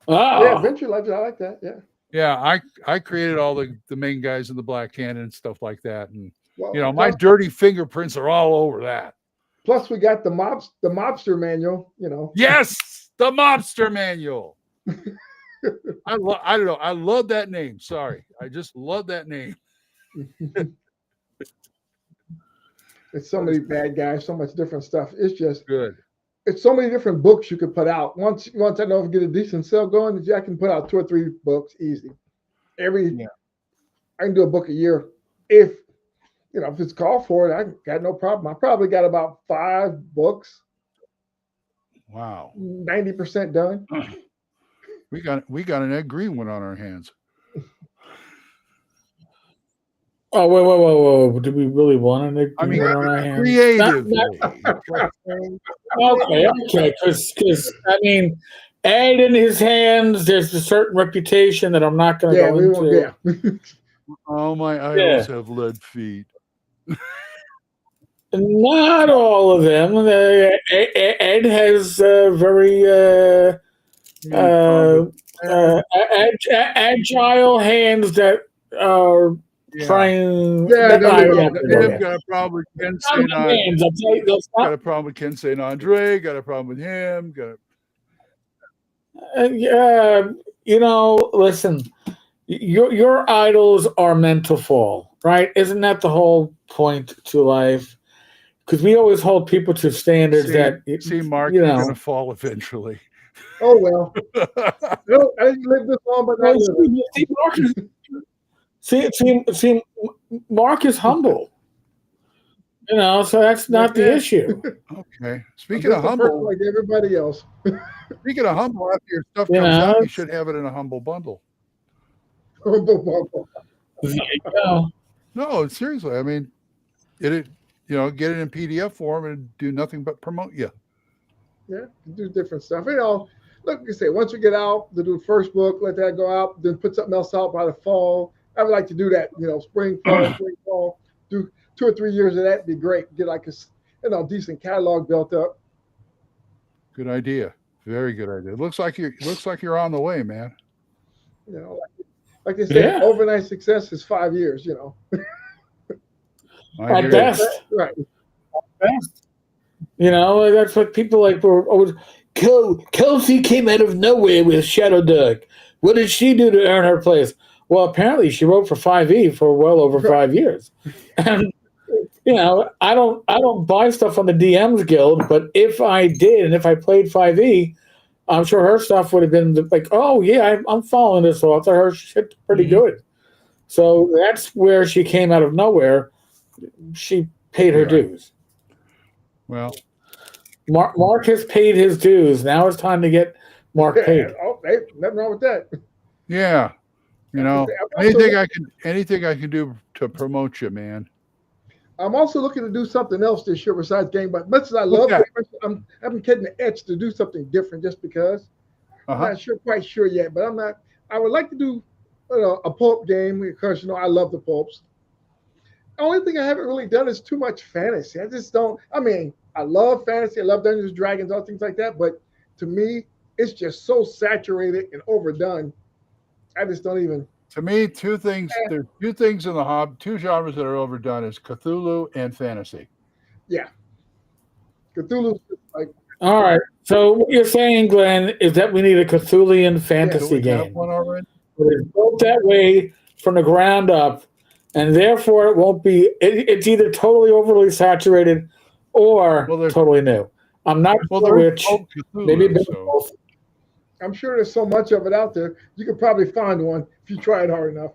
Oh. Yeah, Adventure Legend, I like that. Yeah. Yeah, I created all the main guys in the Black Hand and stuff like that, and my dirty fingerprints are all over that. Plus, we got the mobster manual. Yes, the mobster manual. I don't know. I love that name. Sorry, I just love that name. It's so many bad guys, so much different stuff. It's just good. It's so many different books you could put out. Once I know if you get a decent sale going, I can put out 2 or 3 books easy. I can do a book a year if it's called for it. I got no problem. I probably got about 5 books. Wow. 90% done. We got an Ed Green one on our hands. Oh, whoa! Do we really want to I mean, on our hands? creatively. Okay, because I mean, Ed in his hands. There's a certain reputation that I'm not going to Yeah, go we won't. into. Yeah. All my Yeah. idols have lead feet. Not all of them. Ed has very agile hands that are trying. Yeah, no, Him got a problem with Ken St. Andre. Hands, I'll tell you, Got a problem with Ken St. Andre. Got a problem with him. listen, your idols are meant to fall, right? Isn't that the whole point to life? Because we always hold people to standards Mark is going to fall eventually. Oh well. No, I didn't live this long, but see, Mark is humble. So that's not the issue. Okay. Speaking of humble, like everybody else. Speaking of humble, after your stuff comes out, you should have it in a humble bundle. No, seriously. I mean, get it in PDF form and do nothing but promote you. Yeah, do different stuff. Like you say, once we get out, to do the first book, let that go out, then put something else out by the fall. I would like to do that. Spring, fall. Do 2 or 3 years of that. Be great. Get like a decent catalog built up. Good idea. Very good idea. Looks like you're on the way, man. Like they say, overnight success is 5 years. At best, right? At best. That's what people like were always. Kelsey came out of nowhere with Shadow Dog. What did she do to earn her place? Well, apparently she wrote for 5e for well over 5 years. And I don't buy stuff on the DMs Guild, but if I did and if I played 5e, I'm sure her stuff would have been like, oh yeah, I'm following this author. Her shit's pretty good. So that's where she came out of nowhere. She paid her dues. Well, Mark has paid his dues. Now it's time to get Mark paid. Oh, hey, nothing wrong with that. Yeah, anything I can do to promote you, man. I'm also looking to do something else this year besides game, but much as I love it, I'm getting the itch to do something different just because. I'm not quite sure yet, but I'm not. I would like to do a pulp game because I love the pulps. The only thing I haven't really done is too much fantasy. I just don't. I mean, I love fantasy. I love Dungeons and Dragons, all things like that. But to me, it's just so saturated and overdone. I just don't even. To me, two things. There's 2 things in the hobby, 2 genres that are overdone: is Cthulhu and fantasy. Yeah, Cthulhu's like. All right. So what you're saying, Glenn, is that we need a Cthulhian fantasy game. Have one already? It's built that way from the ground up, and therefore it won't be. It's either totally overly saturated or totally new. I'm not sure which. Maybe both. I'm sure there's so much of it out there. You could probably find one if you tried hard enough.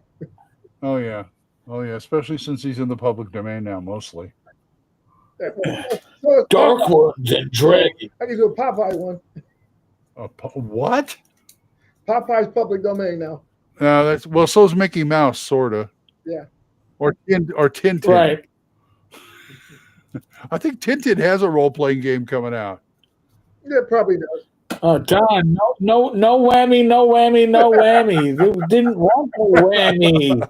Oh yeah. Especially since he's in the public domain now, mostly. Dark Worms and Dragons. I can do a Popeye one. What? Popeye's public domain now. So's Mickey Mouse, sorta. Yeah. Or Tintin. Right. I think Tintin has a role-playing game coming out. Yeah, it probably does. Oh, John, no whammy, no whammy, no whammy. You didn't want a whammy.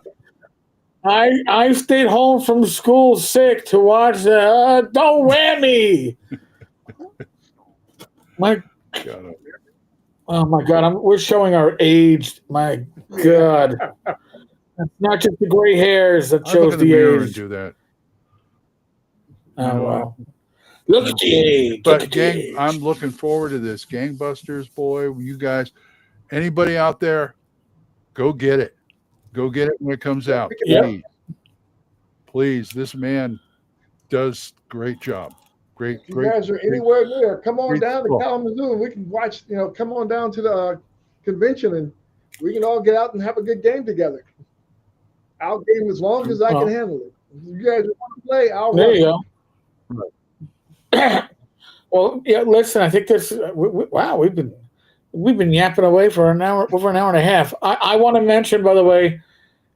I stayed home from school sick to watch no whammy. Oh my God, we're showing our age. My God, it's not just the gray hairs that shows the age. And do that. Oh wow. Look at the age. But I'm looking forward to this. Gangbusters, boy, you guys, anybody out there, go get it. Go get it when it comes out. Please. This man does great job. Great. If you guys are anywhere near, come on down to Kalamazoo and we can watch, come on down to the convention and we can all get out and have a good game together. I'll game as long as I can handle it. If you guys want to play, I'll There you go. Well, yeah. Listen, I think this. Wow, we've been yapping away for over an hour and a half. I want to mention, by the way,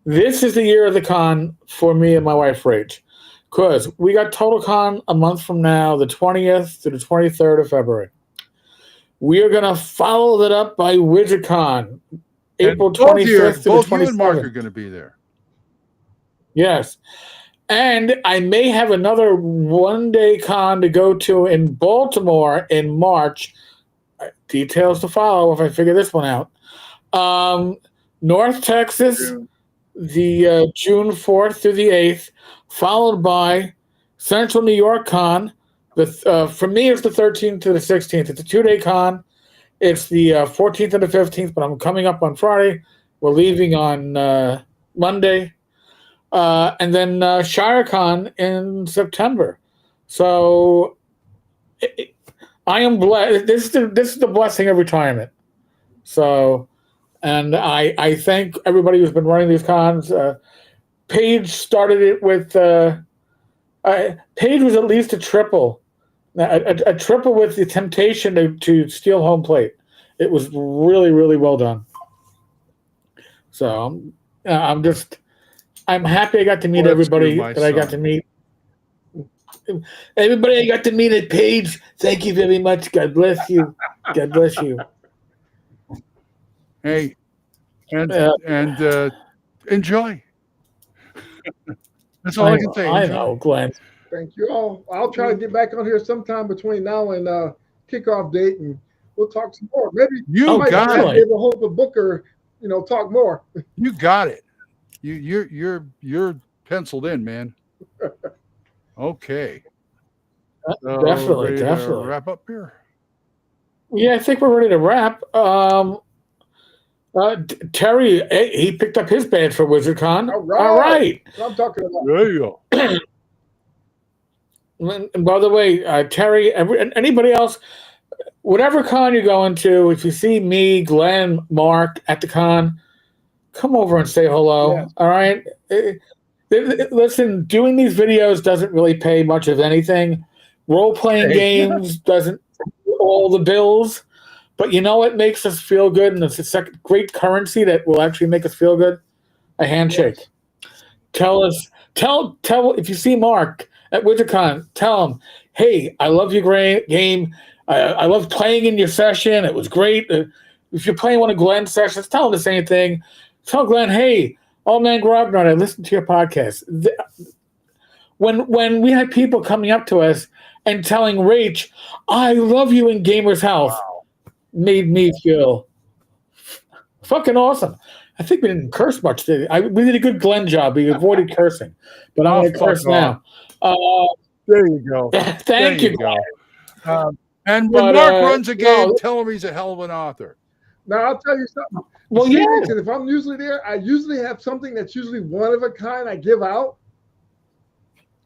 This is the year of the con for me and my wife, Rach, because we got Total Con a month from now, the 20th to the 23rd of February. We are going to follow that up by WidgetCon, April 25th to the 27th. Both you and Mark are going to be there. Yes. And I may have another one-day con to go to in Baltimore in March. Details to follow if I figure this one out. North Texas, the June 4th through the 8th, followed by Central New York Con. For me, it's the 13th to the 16th. It's a 2-day con. It's the 14th and the 15th, but I'm coming up on Friday. We're leaving on Monday. And then ShireCon in September. So I am blessed. This is the blessing of retirement. So, and I thank everybody who's been running these cons. Paige started it with Paige was at least a triple with the temptation to steal home plate. It was really, really well done. So I'm happy I got to meet everybody that I got to meet. Everybody I got to meet at Paige, thank you very much. God bless you. God bless you. Hey, and enjoy. That's all I can say. I know, Glenn. Thank you all. I'll try to get back on here sometime between now and kickoff date, and we'll talk some more. Maybe you got it. Be able to hold the Booker, talk more. You got it. You're penciled in, man. Okay. Definitely. Wrap up here. Yeah, I think we're ready to wrap. Terry, he picked up his badge for WizardCon. All right. That's what I'm talking about. There you go. And by the way, Terry, anybody else, whatever con you're going to, if you see me, Glenn, Mark at the con, come over and say hello. Yeah. All right. Listen, doing these videos doesn't really pay much of anything. Role-playing games doesn't pay all the bills. But you know what makes us feel good, and it's a great currency that will actually make us feel good? A handshake. Yes. Tell if you see Mark at WizardCon, tell him, hey, I love your game. I love playing in your session. It was great. If you're playing one of Glenn's sessions, tell him the same thing. Tell Glenn, hey, Old Man Grognar, I listened to your podcast. When we had people coming up to us and telling Rach, I love you in Gamer's Health, made me feel fucking awesome. I think we didn't curse much today. We did a good Glenn job. We avoided cursing. But I'm going to curse now. There you go. Thank you, Glenn. And when Mark runs a game, tell him he's a hell of an author. Now, I'll tell you something. Well, if I'm usually there, I usually have something that's usually one of a kind I give out.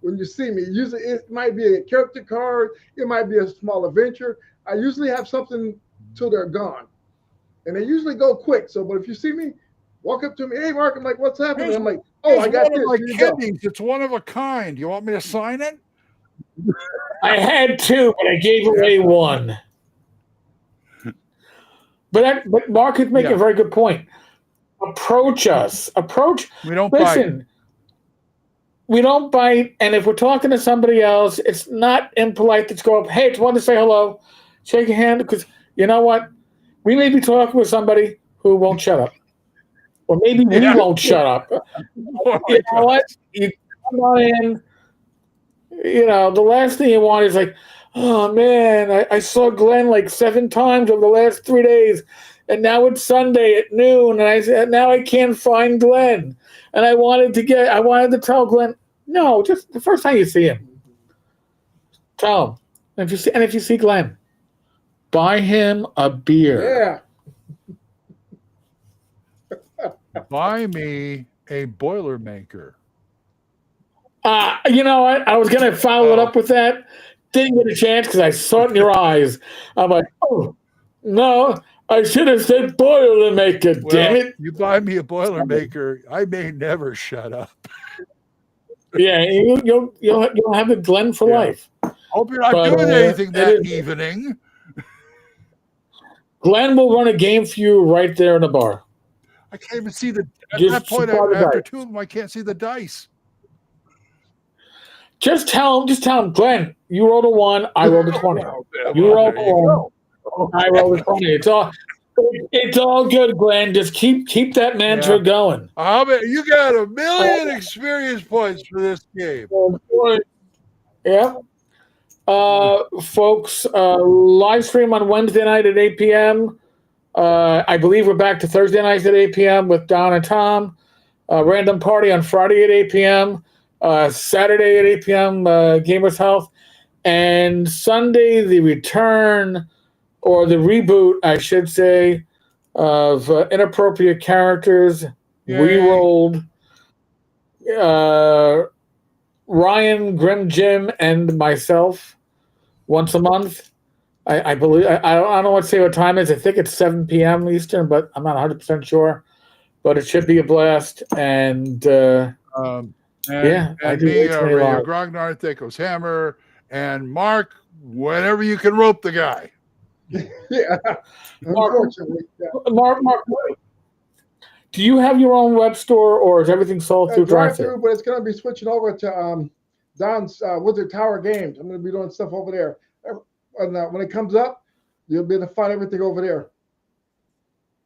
When you see me, usually it might be a character card. It might be a small adventure. I usually have something till they're gone. And they usually go quick. So, but if you see me, walk up to me, hey, Mark, I'm like, what's happening? I'm like, I got this. Like kidneys. It's one of a kind. You want me to sign it? I had two, but I gave away one. But Mark is making a very good point. Approach us. We don't listen. Bite. We don't bite, and if we're talking to somebody else, it's not impolite to go up. Hey, just wanted to say hello, shake your hand, because you know what? We may be talking with somebody who won't shut up, or maybe we won't shut up. You know what? You come on in. The last thing you want is like, oh man, I saw Glenn like 7 times over the last 3 days, and now it's Sunday at noon, and I said now I can't find Glenn, and I wanted to tell Glenn, no, just the first time you see him, tell him, and if you see Glenn, buy him a beer. Yeah. Buy me a Boilermaker. You know what? I was going to follow it up with that. Didn't get a chance because I saw it in your eyes. I'm like, oh, no, I should have said Boilermaker, damn it. You buy me a Boilermaker, I may never shut up. Yeah, you'll have a Glenn for life. Hope you're not doing anything that evening. Glenn will run a game for you right there in the bar. I can't even see the. At Just that point, supply the after dice. 2 of them, I can't see the dice. Just tell him, Glenn, you rolled a 1, I rolled a 20. You rolled a 1, I rolled a 20. It's all good, Glenn. Just keep that mantra going. You got 1 million experience points for this game. Yeah. Folks, live stream on Wednesday night at 8 p.m. I believe we're back to Thursday nights at 8 p.m. with Don and Tom. Random party on Friday at 8 p.m. Saturday at 8 p.m. Gamers Health. And Sunday, the return or the reboot, I should say, of Inappropriate Characters. Yay. We rolled Ryan, Grim Jim, and myself once a month. I believe I don't know what time it is. I think it's 7 p.m. Eastern, but I'm not 100% sure. But it should be a blast. And And I do me, way too many lives. Grognar, Thakos Hammer, and Mark, whenever you can rope the guy. Yeah, unfortunately. Mark, do you have your own web store, or is everything sold through drive-thru? But it's going to be switching over to Don's Wizard Tower Games. I'm going to be doing stuff over there. And when it comes up, you'll be able to find everything over there.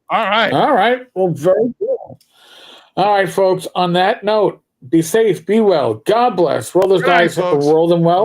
All right. Well, very cool. All right, folks. On that note, be safe, be well. God bless. Roll those dice, roll them well.